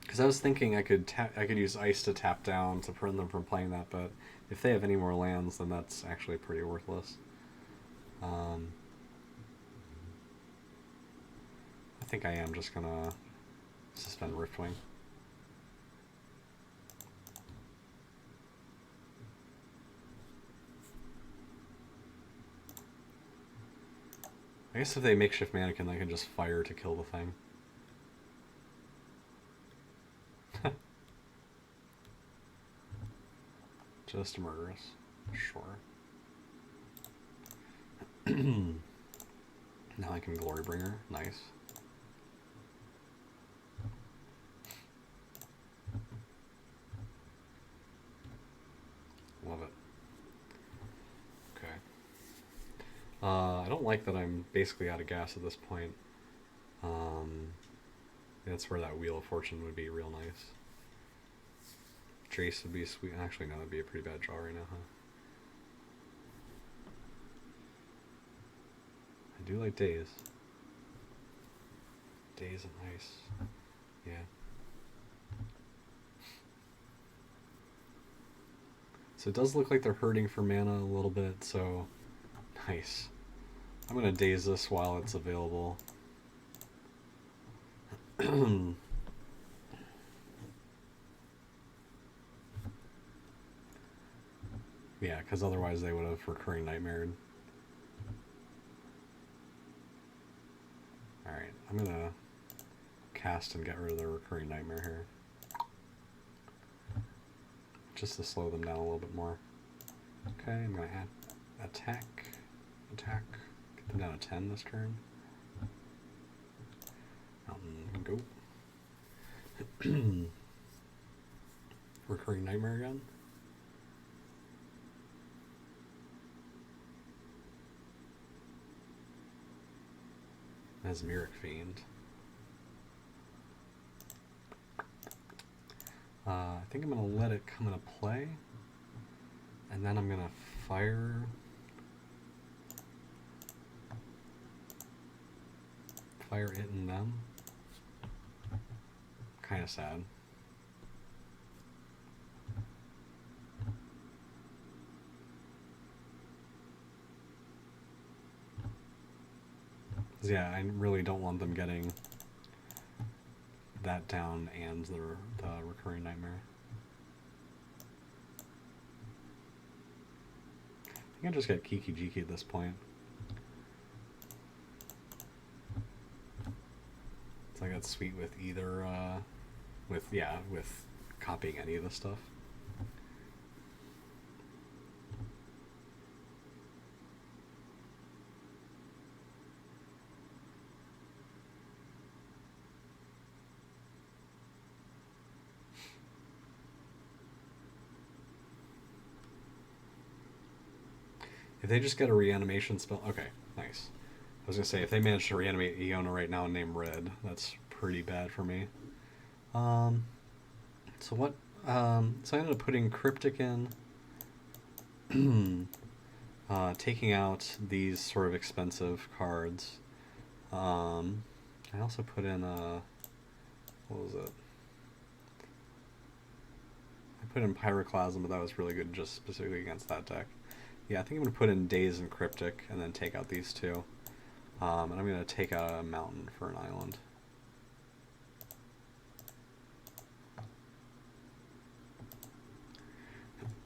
Because I was thinking I could use Ice to tap down to prevent them from playing that, but if they have any more lands, then that's actually pretty worthless. I think I am just gonna suspend Riftwing. I guess if they Makeshift Mannequin, I can just fire to kill the thing. Just murderous. Sure. Now I can Glorybringer. Nice. Love it. Okay. I don't like that I'm basically out of gas at this point. That's where that Wheel of Fortune would be real nice. Jace would be sweet. Actually, no, that'd be a pretty bad draw right now, huh? I do like Daze. Daze and Ice. Yeah. So it does look like they're hurting for mana a little bit, so nice. I'm gonna Daze this while it's available. Yeah, because otherwise they would have Recurring Nightmared. Alright, I'm gonna cast and get rid of the Recurring Nightmare here. just to slow them down a little bit more. Okay, I'm going to add attack, get them down to 10 this turn. Go. Recurring Nightmare again. Mesmeric Fiend. I think I'm going to let it come into play, and then I'm going to fire it and them. Kind of sad. Yeah, I really don't want them getting that down and the Recurring Nightmare. I think I just get Kiki Jiki at this point. It's like that's sweet with either, with copying any of the stuff. If they just get a reanimation spell, okay, nice. I was gonna say if they manage to reanimate Iona right now and name Red, that's pretty bad for me. So what? So I ended up putting Cryptic in, taking out these sort of expensive cards. I also put in what was it? I put in Pyroclasm, but that was really good just specifically against that deck. Yeah, I think I'm going to put in Daze and Cryptic and then take out these two. And I'm going to take out a mountain for an island.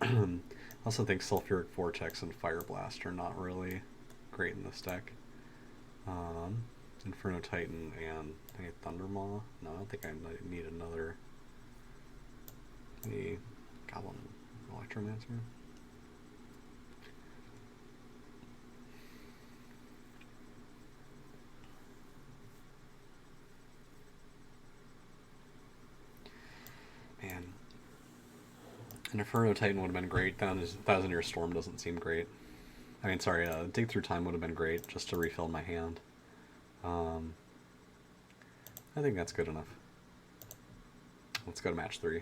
I also think Sulfuric Vortex and Fire Blast are not really great in this deck. Inferno Titan and Thundermaw. No, I don't think I need another. The Goblin Electromancer. Man. An Inferno Titan would have been great. Thousand Year Storm doesn't seem great. I mean, sorry, Dig Through Time would have been great just to refill my hand. I think that's good enough. Let's go to match 3.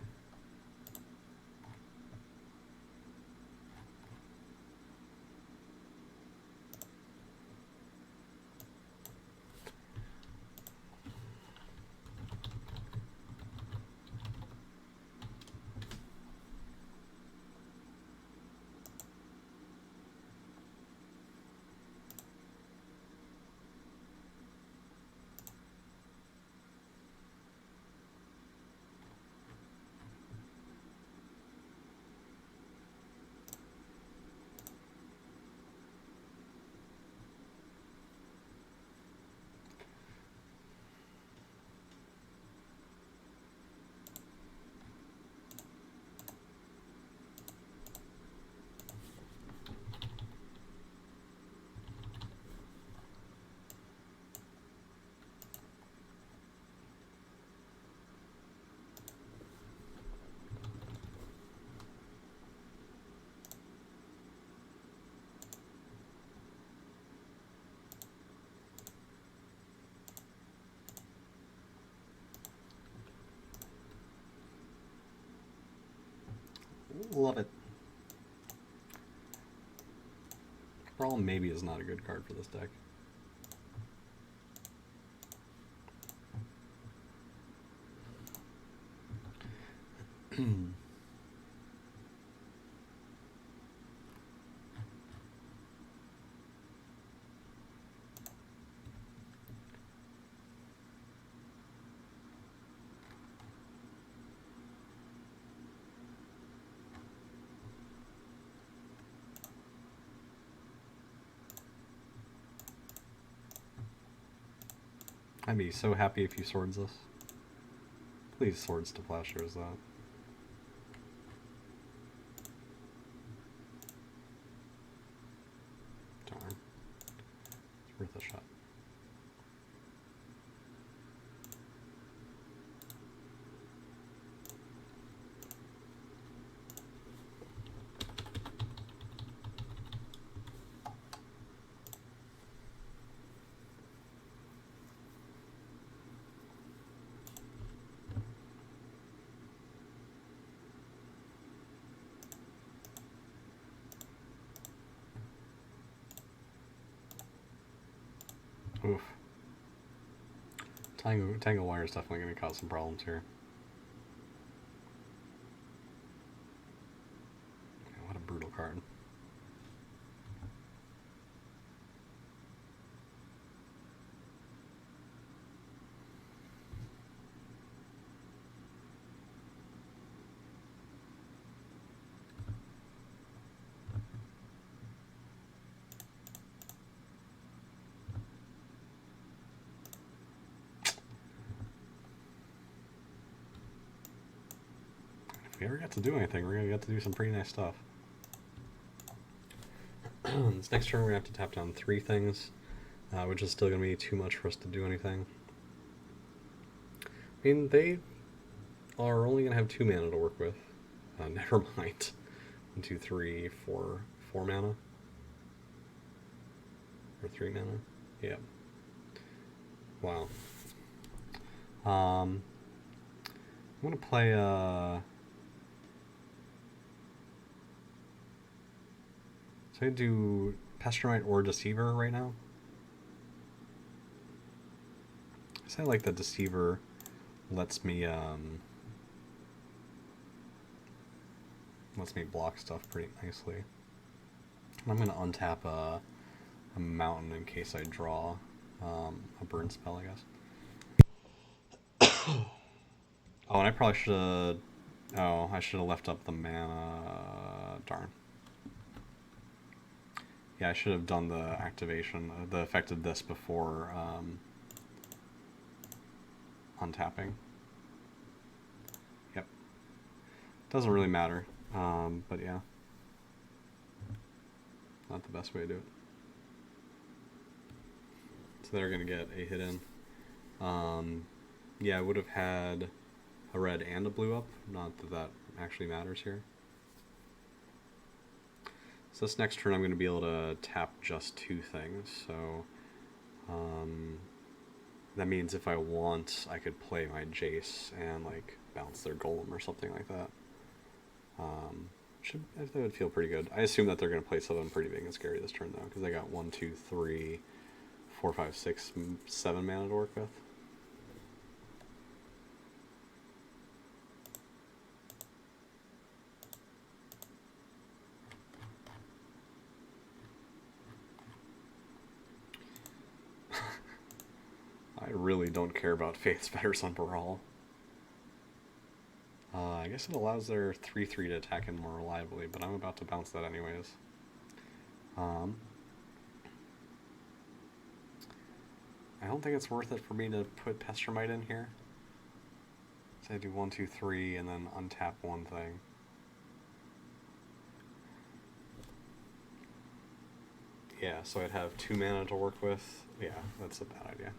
Love it. Brawl maybe is not a good card for this deck. I'd be so happy if you swords this. Please swords to plowshares that. It's worth a shot. Oof. Tangle Wire is definitely going to cause some problems here. Okay, what a brutal card. If we ever get to do anything, we're going to get to do some pretty nice stuff. This next turn, we're going to have to tap down 3 things, which is still going to be too much for us to do anything. I mean, they are only going to have 2 mana to work with. Never mind. 1, 2, 3, 4 mana? Or 3 mana? Yeah. Wow. I'm going to play... So I do Pestermite or Deceiver right now. I say like the Deceiver lets me block stuff pretty nicely. And I'm gonna untap a mountain in case I draw a burn spell, I guess. Oh, and I probably should have. Oh, I should have left up the mana. Darn. Yeah, I should have done the activation, the effect of this before untapping. Yep. Doesn't really matter, but yeah. Not the best way to do it. So they're going to get a hit in. Yeah, I would have had a red and a blue up. Not that that actually matters here. So this next turn I'm going to be able to tap just 2 things. So that means if I want, I could play my Jace and like bounce their Golem or something like that. That would feel pretty good. I assume that they're going to play something pretty big and scary this turn though, because they got 1, 2, 3, 4, 5, 6, 7 mana to work with. I really don't care about Faith's Fetters on Baral. I guess it allows their 3/3 to attack in more reliably, but I'm about to bounce that anyways. I don't think it's worth it for me to put Pestermite in here. So I do 1, 2, 3, and then untap 1 thing. Yeah, so I'd have 2 mana to work with. Yeah, that's a bad idea.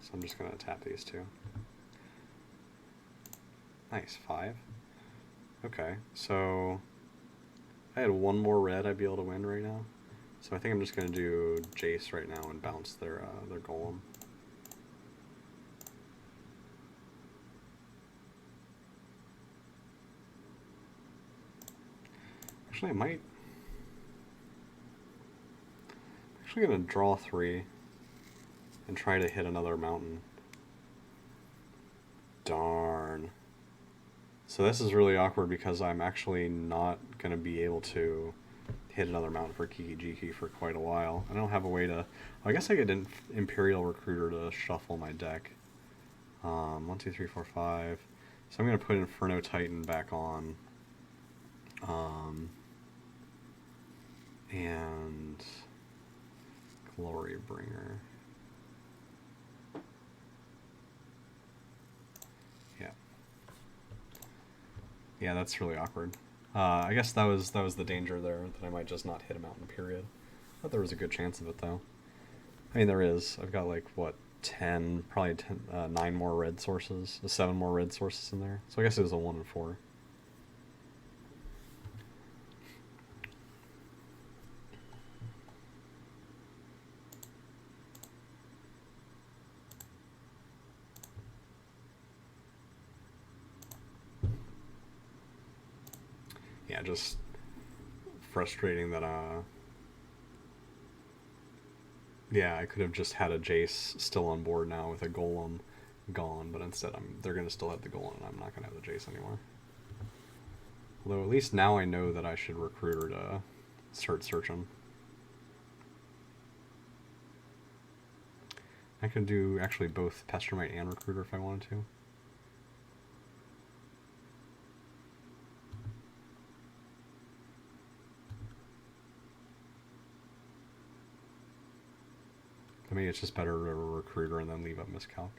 So I'm just going to tap these 2. Nice, 5. Okay, so if I had 1 more red, I'd be able to win right now. So I think I'm just going to do Jace right now and bounce their Golem. Actually, I might... I'm actually going to draw 3 and try to hit another mountain. Darn. So this is really awkward because I'm actually not going to be able to hit another mountain for Kiki Jiki for quite a while. I don't have a way to... I guess I get Imperial Recruiter to shuffle my deck. 1, 2, 3, 4, 5. So I'm going to put Inferno Titan back on. And Glory Bringer. Yeah, that's really awkward. I guess that was the danger there, that I might just not hit a mountain, period. I thought there was a good chance of it, though. I mean, there is. I've got like, what, 10, probably 10, 9 more red sources, 7 more red sources in there. So I guess it was a 1 and 4. Yeah, just frustrating that, yeah, I could have just had a Jace still on board now with a Golem gone, but instead they're going to still have the Golem, and I'm not going to have the Jace anymore. Although at least now I know that I should recruit her to start searching. I could do actually both Pestermite and Recruiter if I wanted to. I mean, it's just better to Recruiter and then leave up Miscalc.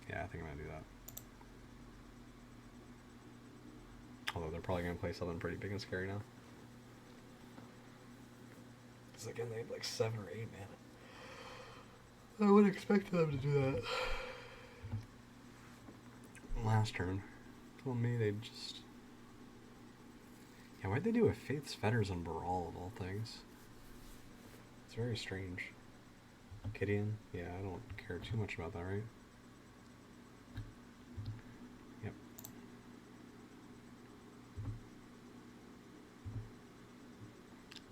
Yeah, I think I'm going to do that. Although they're probably going to play something pretty big and scary now. Because again, they have like 7 or 8 mana. I would expect them to do that. Last turn. Told me they'd just... Yeah, why'd they do a Faith's Fetters and Baral of all things? It's very strange. Gideon? Yeah, I don't care too much about that, right? Yep.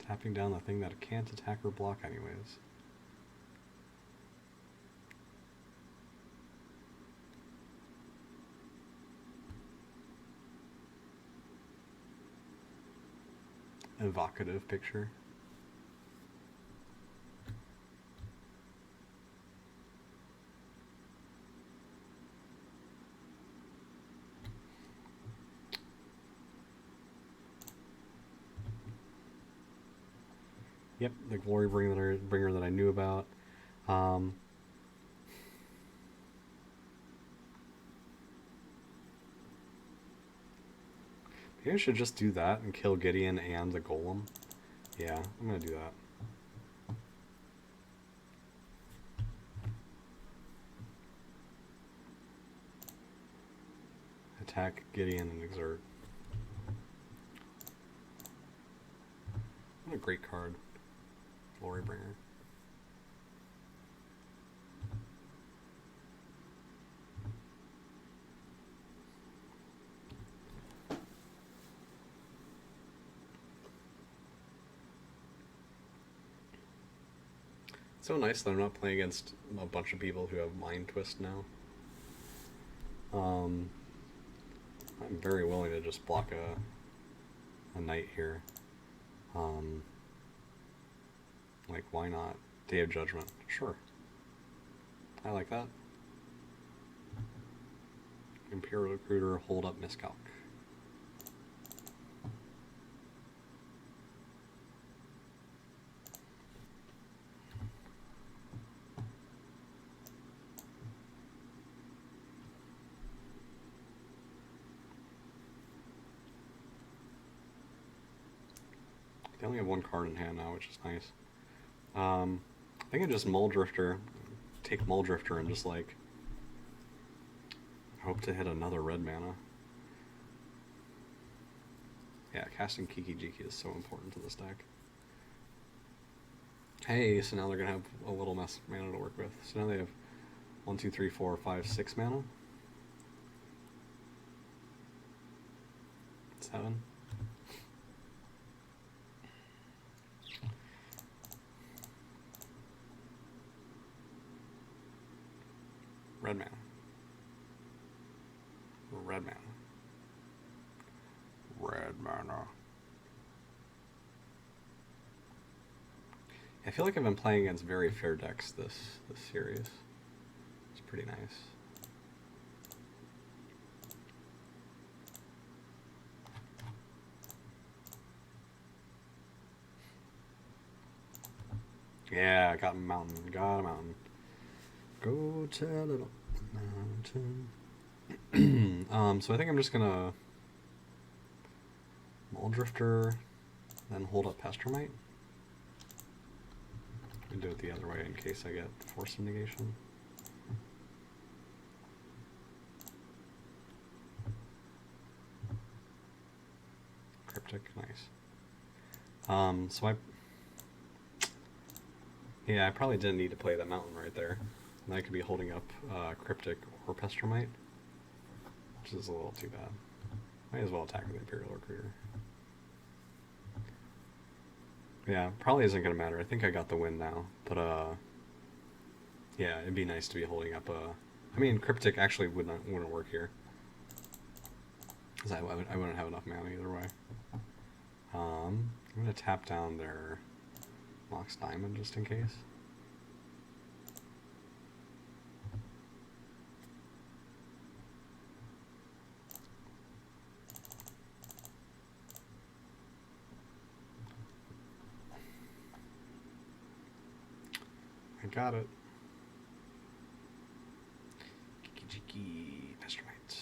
Tapping down the thing that can't attack or block anyways. Evocative picture. Yep, the Glory Bringer that I knew about. Maybe I should just do that and kill Gideon and the Golem. Yeah, I'm gonna do that. Attack Gideon and Exert. What a great card. Glory Bringer. So nice that I'm not playing against a bunch of people who have Mind Twist now. I'm very willing to just block a knight here. Like, why not? Day of Judgment. Sure. I like that. Imperial Recruiter, hold up Miscalc. They only have 1 card in hand now, which is nice. I think I just take Mull Drifter and just like hope to hit another red mana. Yeah, casting Kiki Jiki is so important to this deck. Hey, so now they're gonna have a little less mana to work with. So now they have 1, 2, 3, 4, 5, 6 mana. 7. Red mana. Red mana. Red mana. I feel like I've been playing against very fair decks this series. It's pretty nice. Yeah, got a mountain. Got a mountain. Go tell it mountain. So I think I'm just gonna Mull Drifter, then hold up Pestermite. And do it the other way in case I get force of negation. Cryptic, nice. Yeah, I probably didn't need to play that mountain right there. And I could be holding up Cryptic or Pestromite, which is a little too bad. Might as well attack with Imperial Recruiter. Yeah, probably isn't going to matter. I think I got the win now, but yeah, it'd be nice to be holding up I mean, Cryptic actually wouldn't work here, because I wouldn't have enough mana either way. I'm going to tap down their Mox Diamond just in case. I got it. Kiki Pestromite.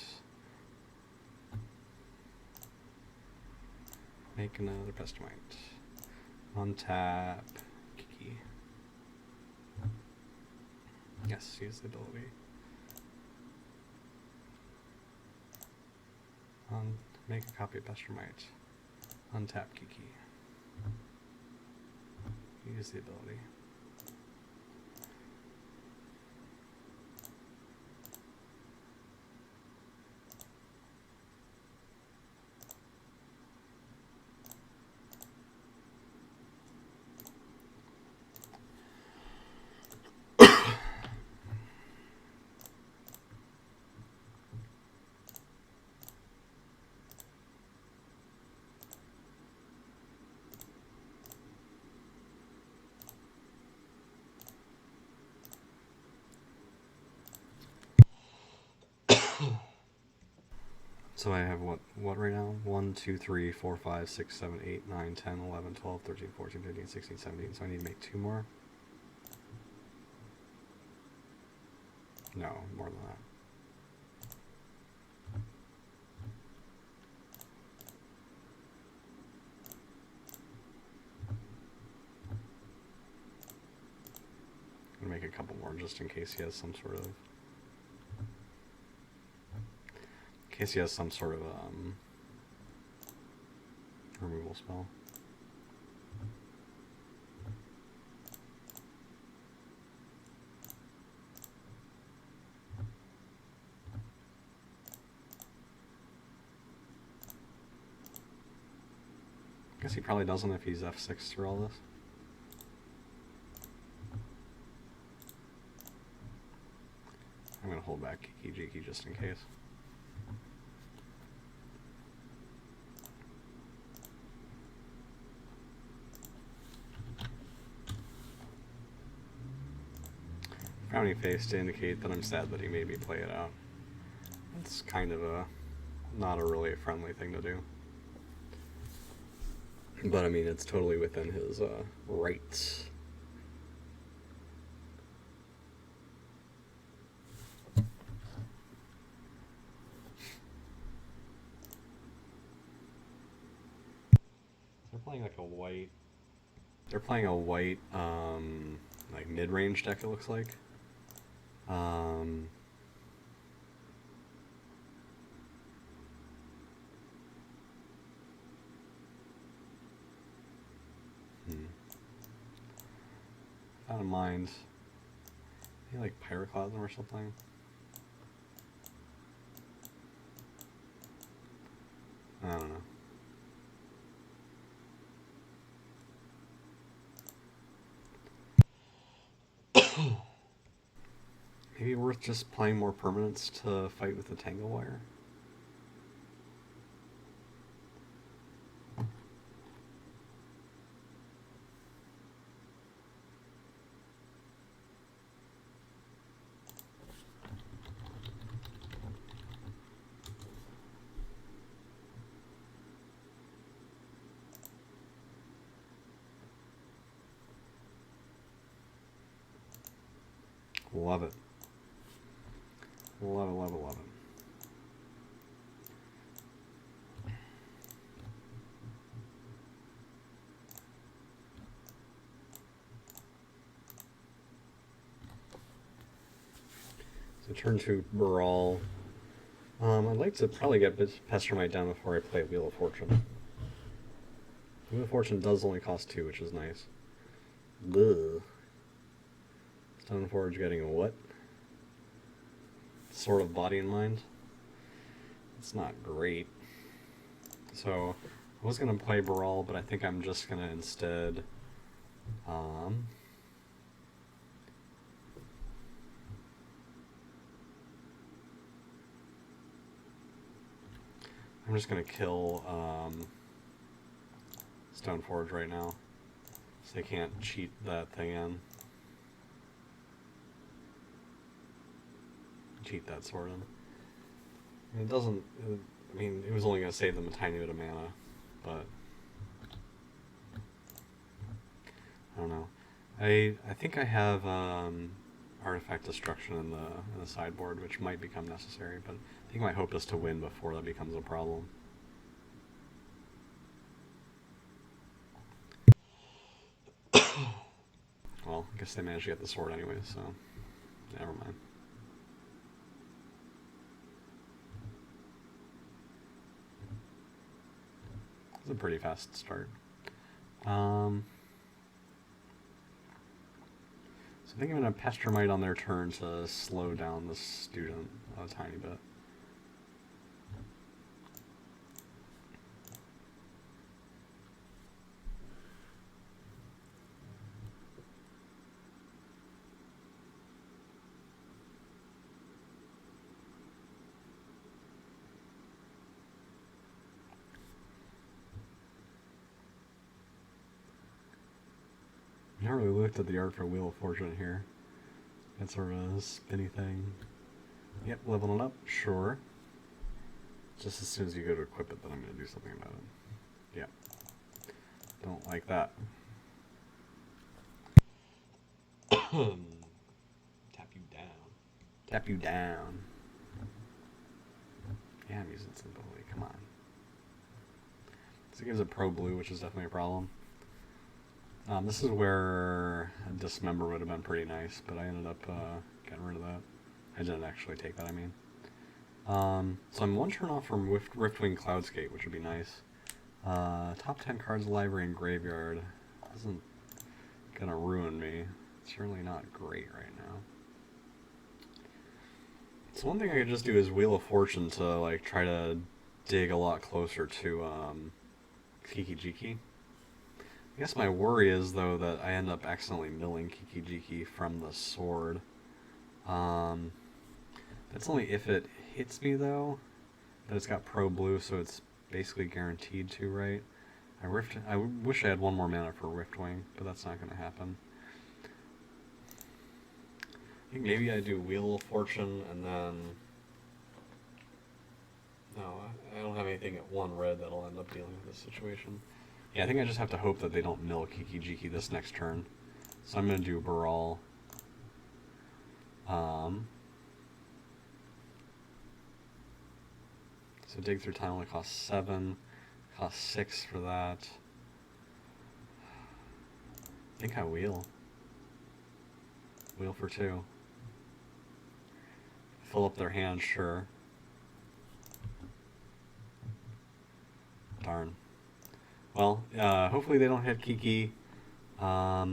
Make another Pestromite. Untap. Kiki. Yes, use the ability. Make a copy of Pestromite. Untap Kiki. Use the ability. So I have what right now? 1, 2, 3, 4, 5, 6, 7, 8, 9, 10, 11, 12, 13, 14, 15, 16, 17. So I need to make 2 more. No, more than that. I'm gonna make a couple more just in case he has some sort of removal spell. I guess he probably doesn't if he's F6 through all this. I'm gonna hold back Kiki Jiki just in case. Frowny face to indicate that I'm sad that he made me play it out. It's kind of not a really friendly thing to do. But I mean, it's totally within his rights. They're playing like a white. They're playing a white, like mid-range deck. It looks like. I don't mind. Maybe like Pyroclasm or something. I don't know. Maybe worth just playing more permanents to fight with the Tangle Wire. Love it. Love it, love it, love it. So turn 2 Brawl. I'd like to probably get Pestermite down before I play Wheel of Fortune. Wheel of Fortune does only cost 2, which is nice. Ugh. Stoneforge getting a what? Sort of Body and Mind. It's not great. So I was going to play Brawl, but I think I'm just going to instead... I'm just going to kill Stoneforge right now, so they can't cheat that thing in. Cheat that sword in. And it doesn't... I mean, it was only going to save them a tiny bit of mana, but... I don't know. I think I have Artifact Destruction in the sideboard, which might become necessary, but I think my hope is to win before that becomes a problem. Well, I guess they managed to get the sword anyway, so never mind. It's a pretty fast start. So I think I'm going to Pestermite on their turn to slow down the student a tiny bit. I haven't really looked at the art for Wheel of Fortune here. That sort of a spinny thing. Yep, leveling up, sure. Just as soon as you go to equip it, then I'm going to do something about it. Yep. Don't like that. Tap you down. Tap you down. Yeah, I'm using Sympathy, come on. So it gives it Pro Blue, which is definitely a problem. This is where a Dismember would have been pretty nice, but I ended up getting rid of that. I didn't actually take that, I mean. So I'm one turn off from Riftwing Cloudscape, which would be nice. Top 10 cards of the library and graveyard isn't gonna ruin me. It's certainly not great right now. So one thing I could just do is Wheel of Fortune to like try to dig a lot closer to Kiki-Jiki. I guess my worry is, though, that I end up accidentally milling Kiki-Jiki from the sword. That's only if it hits me, though. But it's got Pro Blue, so it's basically guaranteed to, right? I wish I had one more mana for Riftwing, but that's not going to happen. I think maybe I do Wheel of Fortune, and then... No, I don't have anything at 1 red that'll end up dealing with this situation. Yeah, I think I just have to hope that they don't mill Kiki-Jiki this next turn. So I'm going to do Baral. So Dig Through Time only costs 7. Costs 6 for that. I think I wheel. Wheel for 2. Fill up their hand, sure. Darn. Well, hopefully they don't hit Kiki. I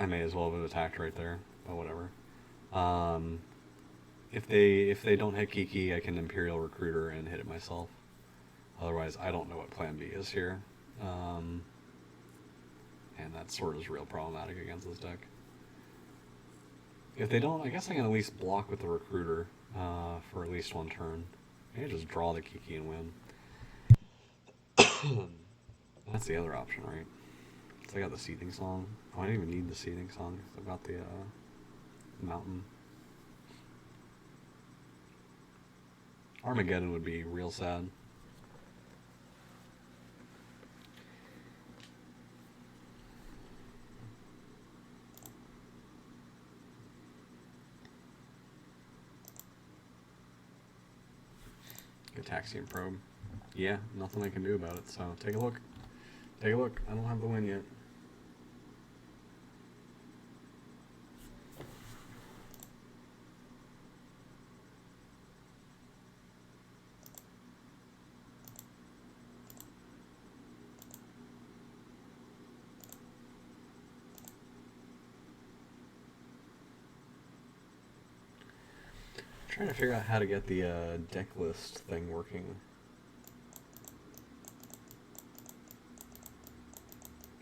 may as well have attacked right there, but whatever. If they don't hit Kiki, I can Imperial Recruiter and hit it myself. Otherwise, I don't know what Plan B is here. And that sword is real problematic against this deck. If they don't, I guess I can at least block with the Recruiter for at least 1 turn. Maybe just draw the Kiki and win. That's the other option, right? So I got the Seething Song. Oh, I didn't even need the Seething Song because I've got the Mountain. Armageddon would be real sad. Gataxian Probe. Yeah, nothing I can do about it, so take a look. Take a look. I don't have the win yet. trying to figure out how to get the deck list thing working.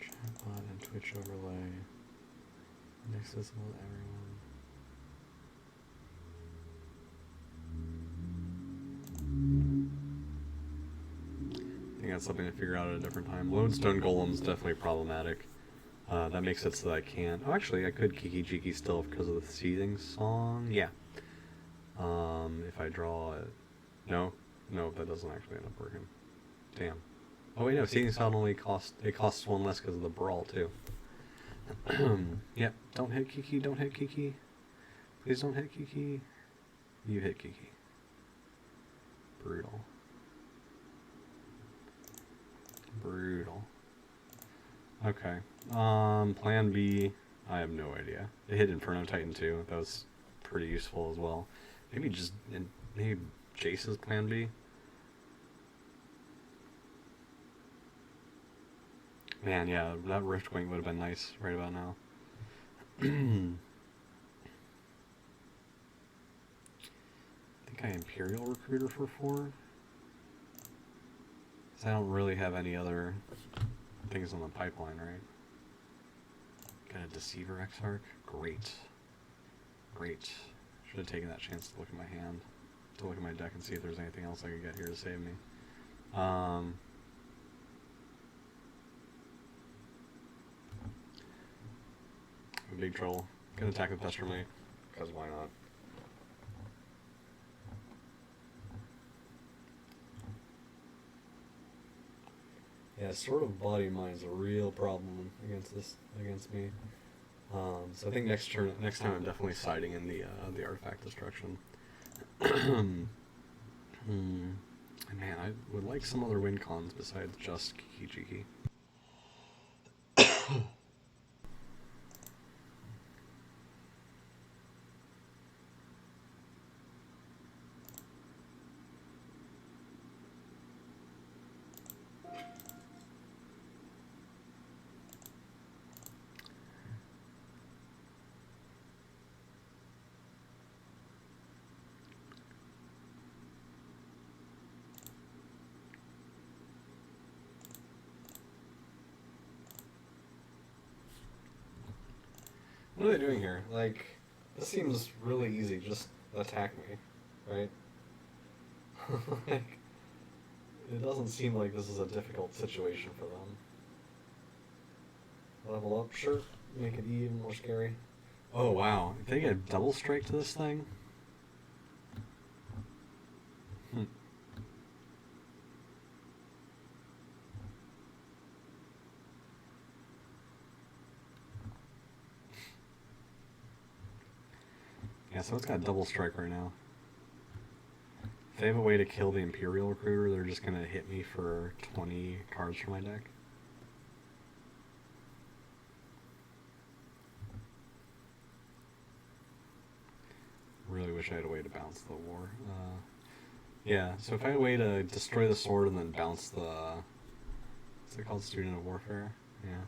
Chatbot and Twitch overlay. Accessible to everyone. I think that's something to figure out at a different time. Lodestone Golem's definitely problematic. That makes it so that I can't... Oh, actually, I could Kiki Jiki still because of the Seething Song. Yeah. If I draw it... No, that doesn't actually end up working. Damn. Oh wait, no, Seething Song only costs... It costs one less because of the Brawl, too. Yep, don't hit Kiki, don't hit Kiki. Please don't hit Kiki. You hit Kiki. Brutal. Brutal. Okay. Plan B, I have no idea. It hit Inferno Titan too. That was pretty useful as well. Maybe Jace's plan B. Man, yeah, that Riftwing would have been nice right about now. I think I Imperial Recruiter for 4. 'Cause I don't really have any other things on the pipeline, right? Got a Deceiver Exarch? Great. Great. Should have taken that chance to look at my hand. To look at my deck and see if there's anything else I could get here to save me. Big trouble. Gonna attack with Pester Mite, because why not? Yeah, Sword of Body Mind is a real problem against me. So I think next time I'm definitely siding in the artifact destruction. Man, I would like some other win cons besides just Kiki Jiki. What are they doing here? Like, this seems really easy. Just attack me, right? Like, it doesn't seem like this is a difficult situation for them. Level up, sure. Make it even more scary. Oh, wow. If they get a double strike to this thing? Yeah, so it's got double strike right now. If they have a way to kill the Imperial Recruiter, they're just gonna hit me for 20 cards from my deck. Really wish I had a way to bounce the war. Yeah, so if I had a way to destroy the sword and then bounce the... What's it called? Student of Warfare? Yeah.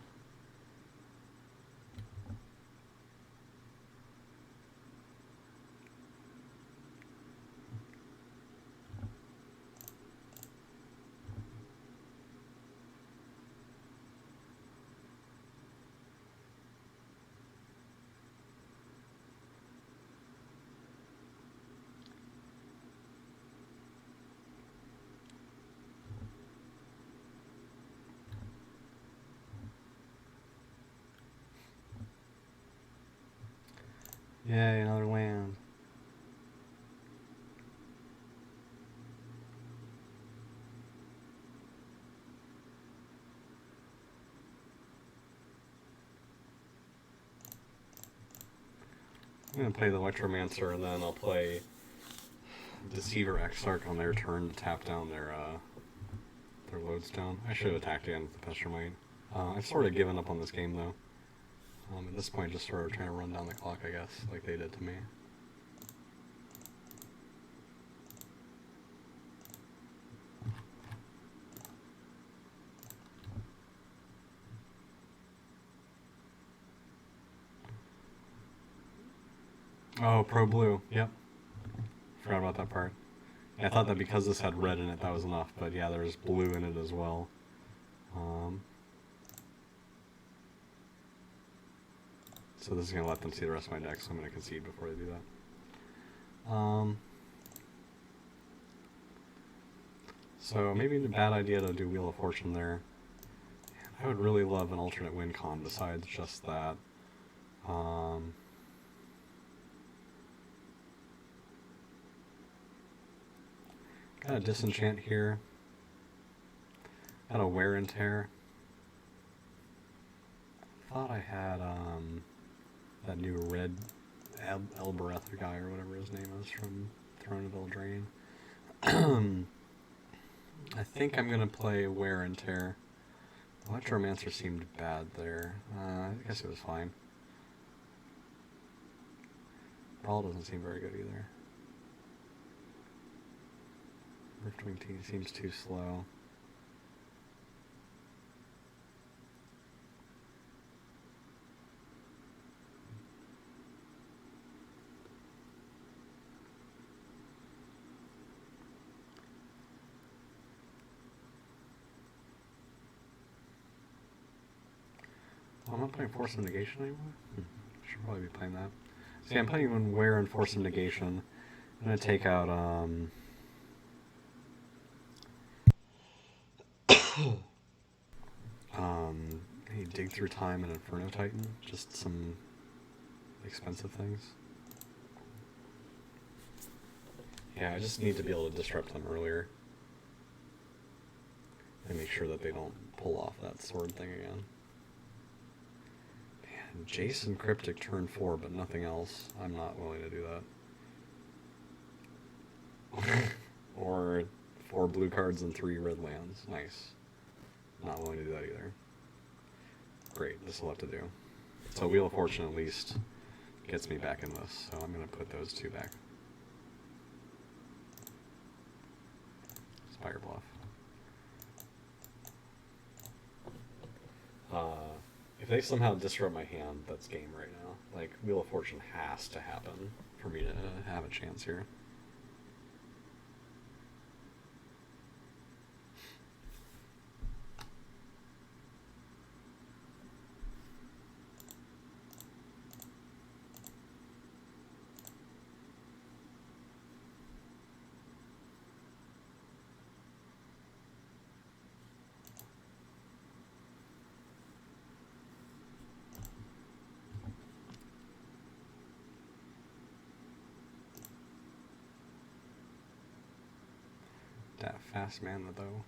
Yay, another land. I'm gonna play the Electromancer and then I'll play Deceiver Exarch on their turn to tap down their Lodestone. I should have attacked again with the Pester Mite. I've sort of given up on this game though. At this point, just sort of trying to run down the clock, I guess, like they did to me. Oh, Pro Blue, yep. forgot about that part. Yeah, I thought that because this had red in it, that was enough, but yeah, there's blue in it as well. So this is going to let them see the rest of my deck, so I'm going to concede before they do that. So maybe a bad idea to do Wheel of Fortune there. I would really love an alternate win con besides just that. Got a Disenchant here. Got a Wear and Tear. Thought I had that new red Elbereth guy or whatever his name is from Throne of Eldraine. I think I'm going to play Wear and Tear. Electromancer seemed bad there. I guess it was fine. Brawl doesn't seem very good either. Riftwing Team seems too slow. I'm not playing Force of Negation anymore? Should probably be playing that. See, I'm playing one Wear and Force of Negation. I'm going to take out, Dig Through Time and Inferno Titan. Just some expensive things. Yeah, I just need to be able to disrupt them earlier. And make sure that they don't pull off that sword thing again. Man, Jason Cryptic turn 4, but nothing else. I'm not willing to do that. Or 4 blue cards and 3 red lands. Nice. Not willing to do that either. Great, this will have to do. So Wheel of Fortune at least gets me back in this, so I'm going to put those 2 back. Spire Bluff. If they somehow disrupt my hand, that's game right now. Like, Wheel of Fortune has to happen for me to have a chance here. That fast mana though.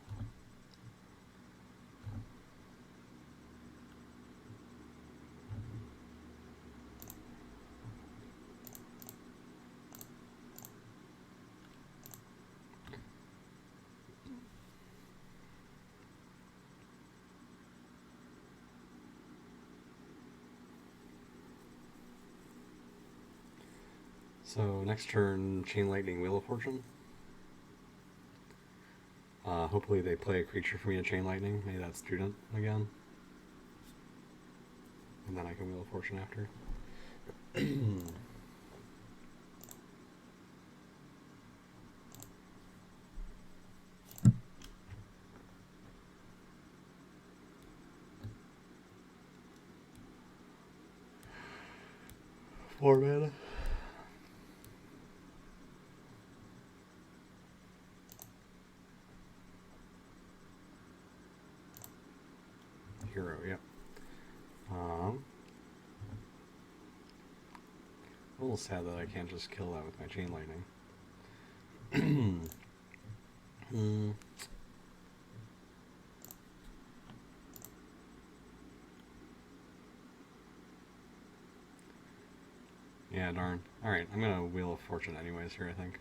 So next turn, Chain Lightning, Wheel of Fortune. Hopefully they play a creature for me to Chain Lightning. Maybe that's Student again. And then I can Wheel of Fortune after. Four mana. Hero, yep. A little sad that I can't just kill that with my Chain Lightning. Yeah, darn. Alright, I'm gonna Wheel of Fortune anyways here, I think.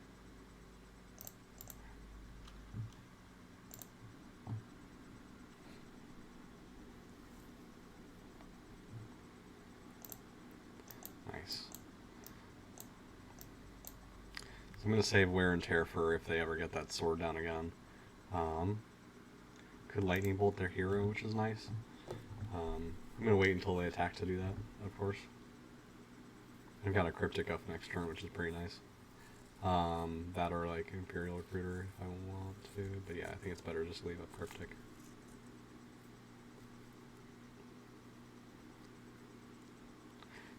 Nice. So I'm gonna save Wear and Tear for if they ever get that sword down again. Could Lightning Bolt their hero, which is nice. I'm gonna wait until they attack to do that, of course. I've got a Cryptic up next turn, which is pretty nice. That or like Imperial Recruiter if I want to, but yeah, I think it's better just leave up Cryptic.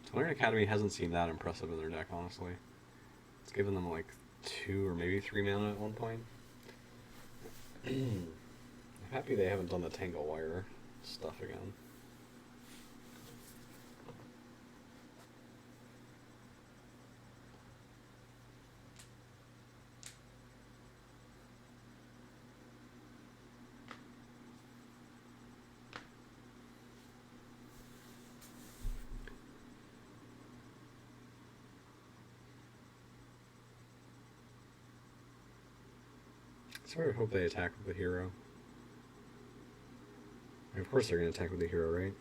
Tolarian Academy hasn't seemed that impressive in their deck, honestly. It's given them like 2 or maybe 3 mana at one point. I'm happy they haven't done the Tangle Wire stuff again. I sort of hope they attack with the hero. I mean, of course they're going to attack with the hero, right?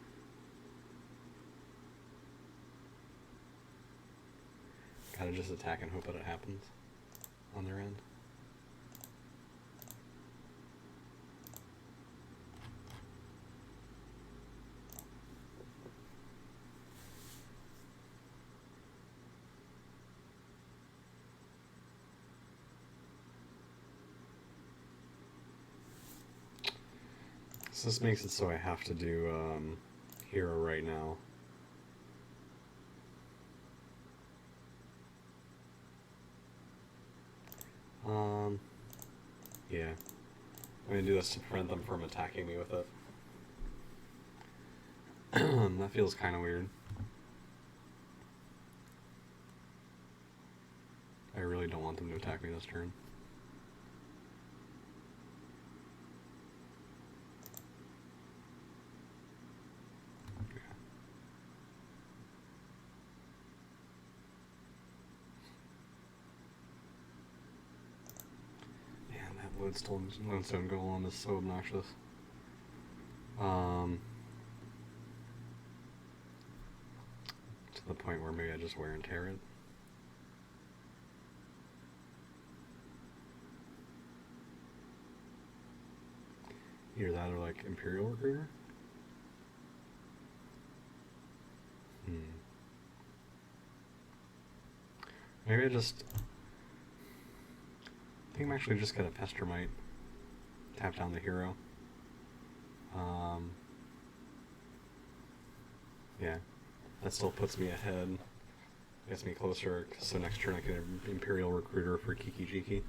Gotta just attack and hope that it happens on their end. So this makes it so I have to do hero right now. Yeah. I'm gonna do this to prevent them from attacking me with it. That feels kind of weird. I really don't want them to attack me this turn. Lodestone Golem is so obnoxious. To the point where maybe I just wear and tear it. Either that or like Imperial Recruiter. Maybe I just... I think I'm actually just gonna Pestermite. Tap down the hero. Yeah. That still puts me ahead. Gets me closer, so next turn I can Imperial Recruiter for Kiki Jiki.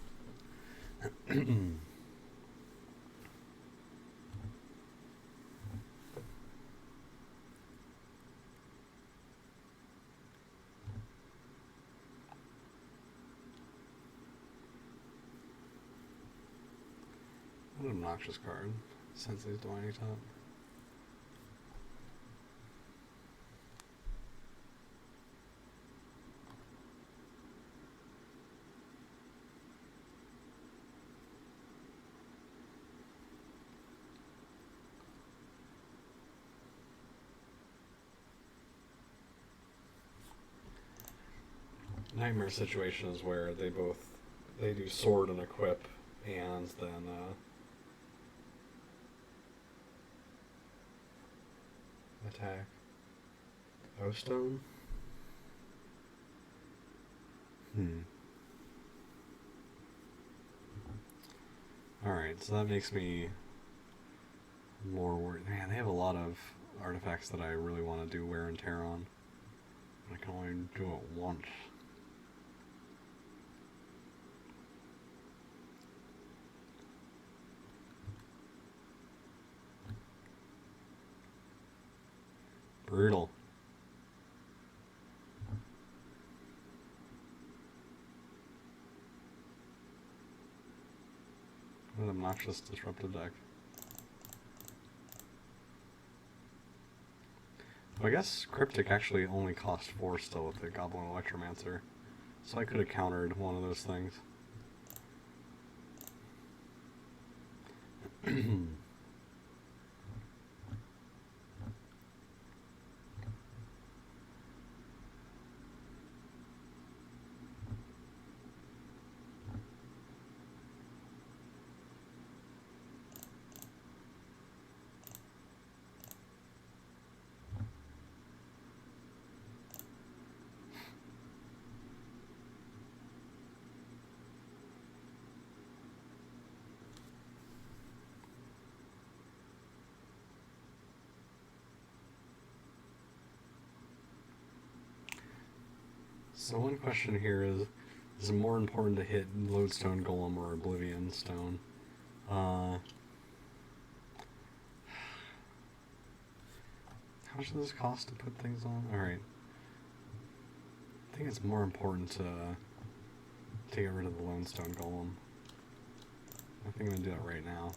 What an obnoxious card. Sensei's Divining Top. Nightmare situations where they do sword and equip and then attack. O-Stone? Alright, so that makes me more worried. Man, they have a lot of artifacts that I really want to do wear and tear on. I can only do it once. Brutal. What an obnoxious disruptive deck. Well, I guess Cryptic actually only cost 4 still with the Goblin Electromancer, so I could have countered one of those things. So one question here is it more important to hit Lodestone Golem or Oblivion Stone? How much does this cost to put things on? Alright. I think it's more important to get rid of the Lodestone Golem. I think I'm going to do that right now.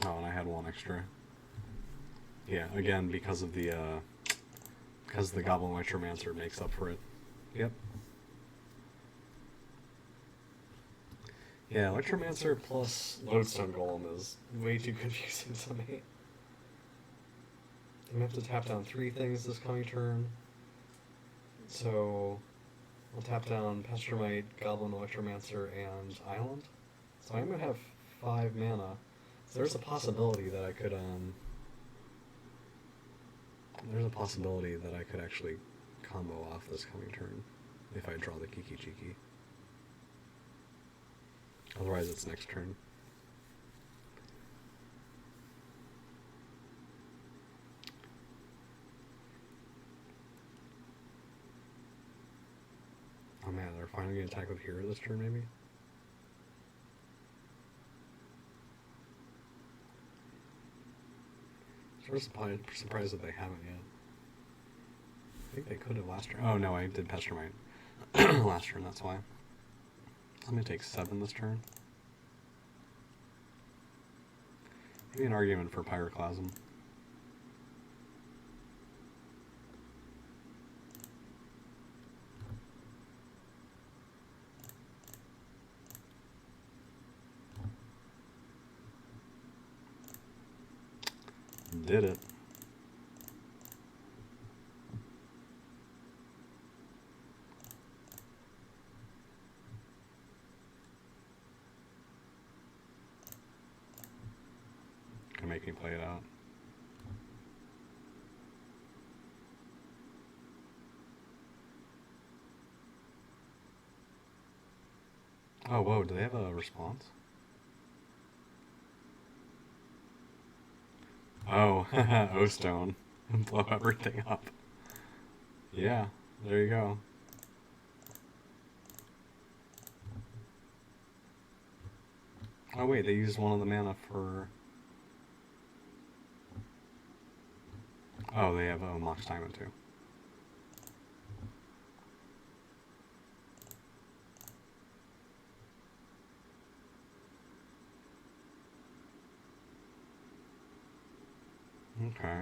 Oh, and I had one extra. Yeah, again, because of the Goblin Electromancer makes up for it. Yep. Yeah, Electromancer plus Lodestone Golem is way too confusing to me. I'm going to have to tap down 3 things this coming turn. So I'll tap down Pestermite, Goblin Electromancer, and Island. So I'm going to have 5 mana. So there's a possibility that I could actually combo off this coming turn if I draw the Kiki Jiki. Otherwise it's next turn. Oh man, they're finally going to attack with Hero this turn, maybe? Sort of surprised that they haven't yet. I think they could have last turn. Oh no, I did Pestermite last turn, that's why. I'm going to take 7 this turn. Maybe an argument for Pyroclasm. Did it. Gonna make me play it out. Oh, whoa, do they have a response? Oh, O-Stone. Blow everything up. Yeah, there you go. Oh wait, they used one of the mana for... Oh, they have Mox Diamond too. Okay.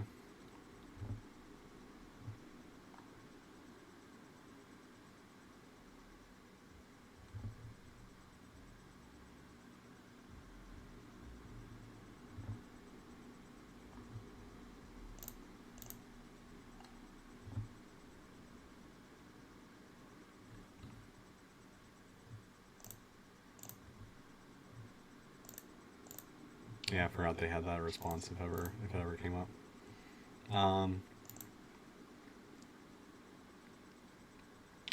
Yeah, I forgot they had that response if it ever came up. I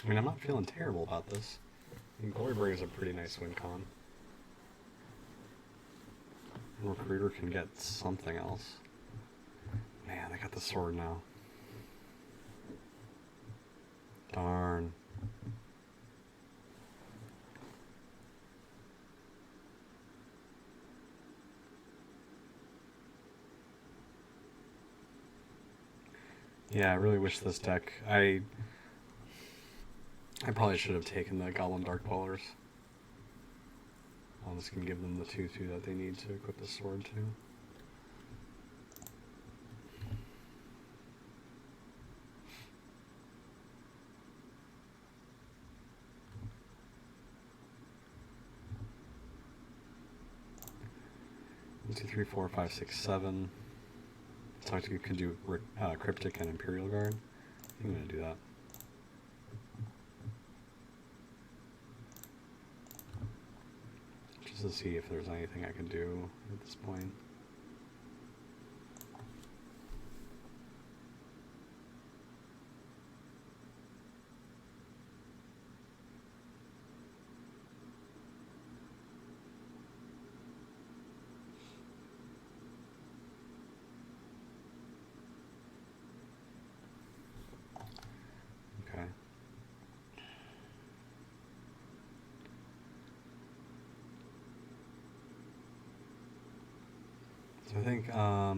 mean, I'm not feeling terrible about this. I mean, Glorybringer is a pretty nice win con. Recruiter can get something else. Man, I got the sword now. Darn. Yeah, I really wish this deck... I probably should have taken the Goblin Dark Dwellers. This can give them the 2/2 that they need to equip the sword to. One, 2, 3, 4, 5, 6, 7. So I could do Cryptic and Imperial Guard. I'm going to do that. Just to see if there's anything I can do at this point. So I think, I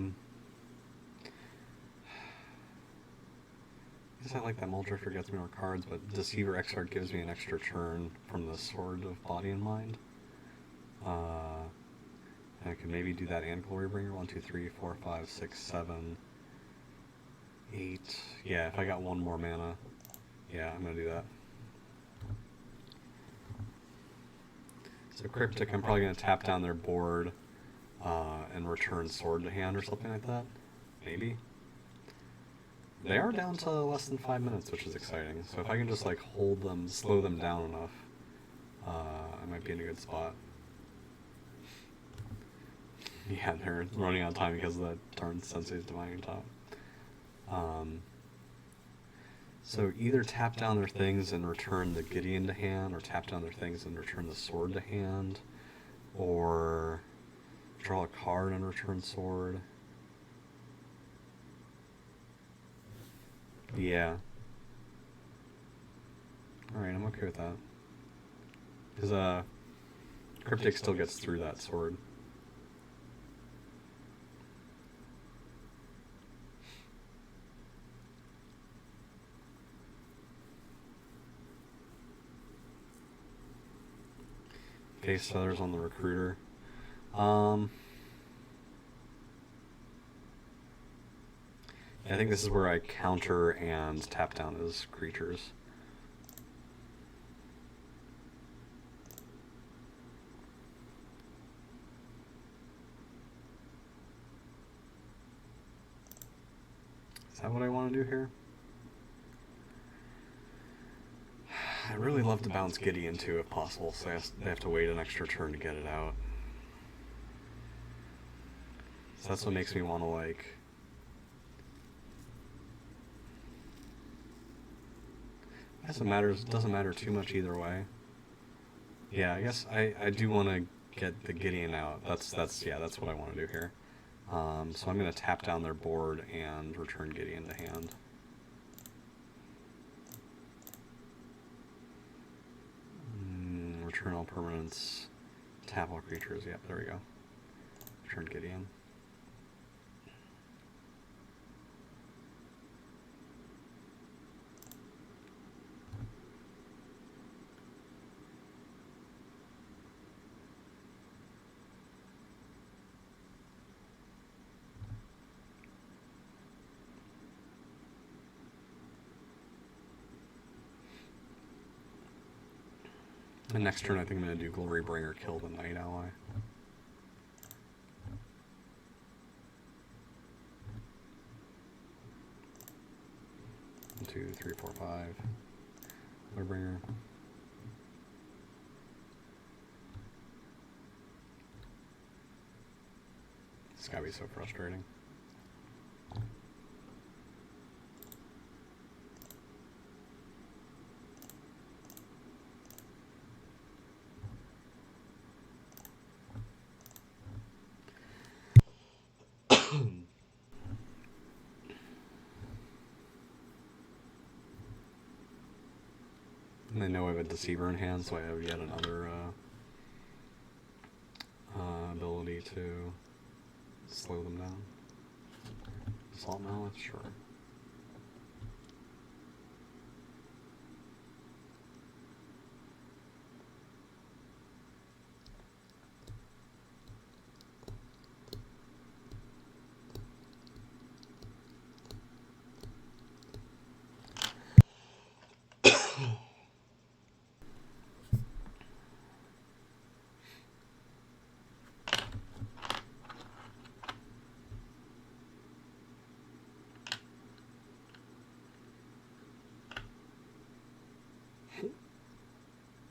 guess I like that Muldrifter gets me more cards, but Deceiver Exarch gives me an extra turn from the Sword of Body and Mind. And I could maybe do that and Glorybringer. 1, 2, 3, 4, 5, 6, 7, 8. Yeah, if I got one more mana, yeah, I'm gonna do that. So Cryptic, I'm probably gonna tap down their board and return Sword to hand or something like that. Maybe. They are down to less than 5 minutes, which is exciting. So if I can just like hold them, slow them down enough, I might be in a good spot. Yeah, they're running out of time because of that darn Sensei's Divining Top. So either tap down their things and return the Gideon to hand, or tap down their things and return the sword to hand, or draw a card and return sword. Yeah. Alright, I'm okay with that. Because, Cryptic still gets through that sword. Face Feathers on the Recruiter. I think this is where I counter and tap down his creatures. Is that what I want to do here? I'd really love to bounce Gideon too if possible, so they have to wait an extra turn to get it out. So that's what makes me want to like... I guess it doesn't matter too much either way. Yeah, I guess I do want to get the Gideon out. That's what I want to do here. So I'm going to tap down their board and return Gideon to hand. Return all permanents, tap all creatures. Yep, there we go. Return Gideon. And next turn I think I'm going to do Glorybringer, kill the Night Ally. One, 2, 3, 4, 5. Glorybringer. It's gotta be so frustrating. And I know I have a Deceiver in hand, so I have yet another ability to slow them down. Assault Mallet, sure.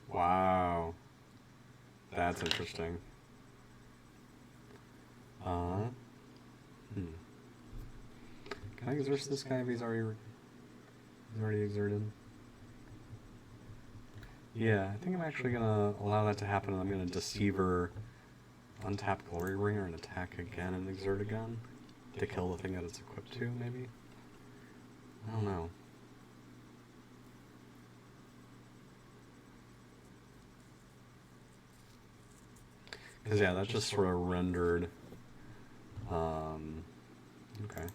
Wow. That's interesting. Can I exert this guy if he's already exerted? Yeah, I think I'm actually gonna allow that to happen, and I'm gonna Deceiver, untap Glorybringer, and attack again and exert again to kill the thing that it's equipped to, maybe? I don't know. Because yeah, that just sort of rendered Okay.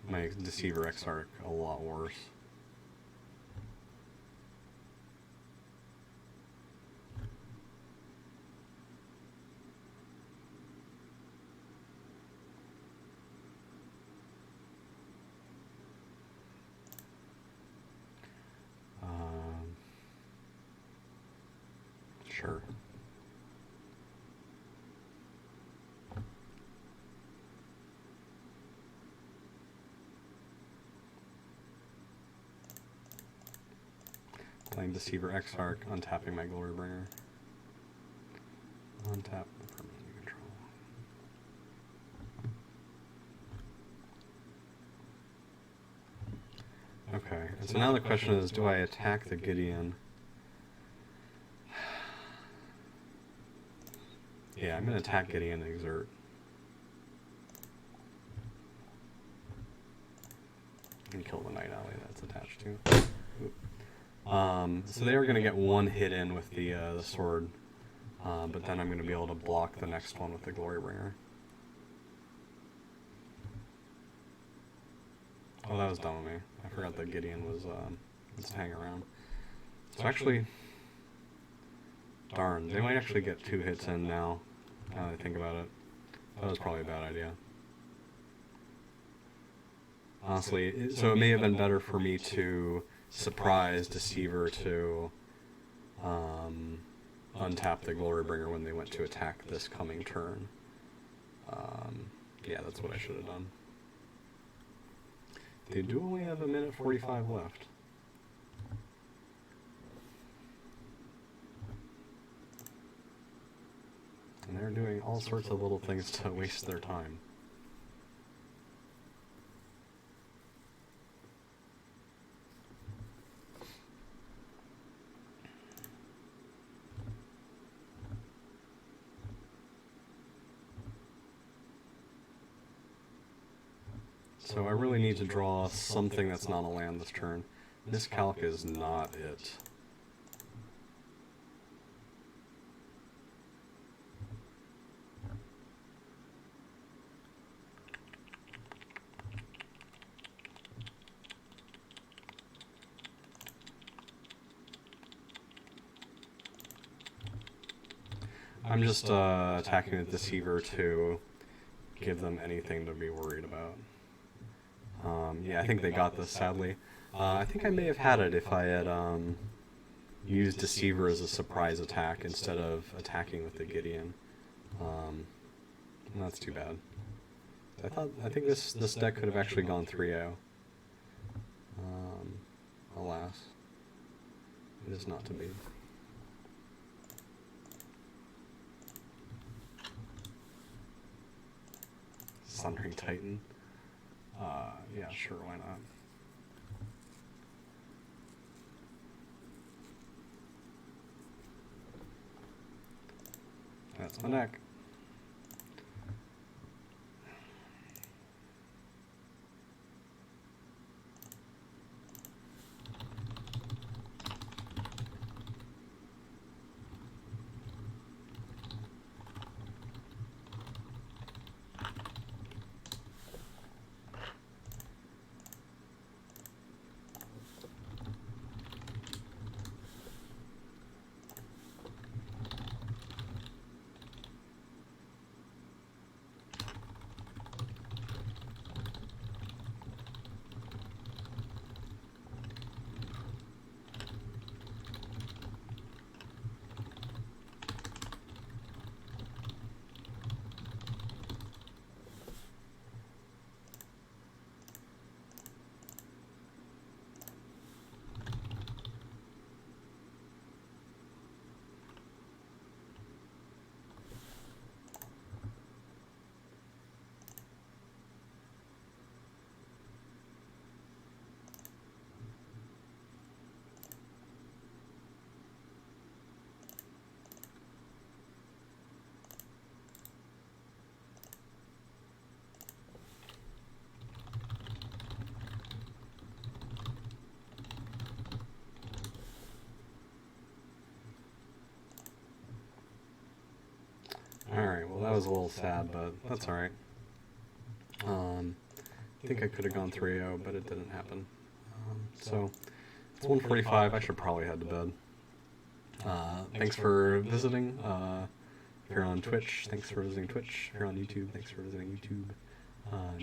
My Deceiver Exarch a lot worse. Sure. Playing Deceiver Exarch, untapping my Glorybringer. Untap the permanent you control. Okay, and so now the question is, do I attack the Gideon? Yeah, I'm going to attack Gideon and exert. And kill the Night Alley that's attached to. So they are going to get one hit in with the sword, but then I'm going to be able to block the next one with the Glorybringer. Oh, that was dumb of me. I forgot that Gideon was hanging around. So actually, darn, they might actually get 2 hits in now that I think about it. That was probably a bad idea. Honestly, so it may have been better for me to surprise Deceiver to untap the Glorybringer when they went to attack this coming turn. Yeah, that's what I should have done. They do only have 1:45 left. And they're doing all sorts of little things to waste their time. So I really need to draw something that's not a land this turn. Miscalc is not it. I'm just attacking the Deceiver to give them anything to be worried about. Yeah, I think they got this, sadly. I think I may have had it if I had used Deceiver as a surprise attack instead of attacking with the Gideon. That's too bad. I think this deck could have actually gone 3-0. Alas, it is not to be. Sundering Titan. Yeah, sure, why not? That's my deck. was a little sad, but that's alright. I think I could have gone 3-0, but it didn't happen. So, it's 1:45, I should probably head to bed. Thanks for visiting. If you're on Twitch, thanks for visiting Twitch. If you're on YouTube, thanks for visiting YouTube.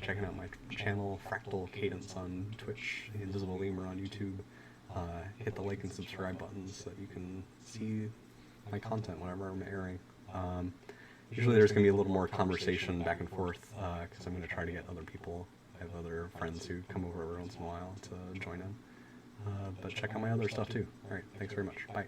Checking out my channel, Fractal Cadence on Twitch, The Invisible Lemur on YouTube. Hit the like and subscribe buttons so that you can see my content whenever I'm airing. Usually there's going to be a little more conversation back and forth, because I'm going to try to get other people. I have other friends who come over every once in a while to join in. But check out my other stuff too. Alright, thanks very much. Bye.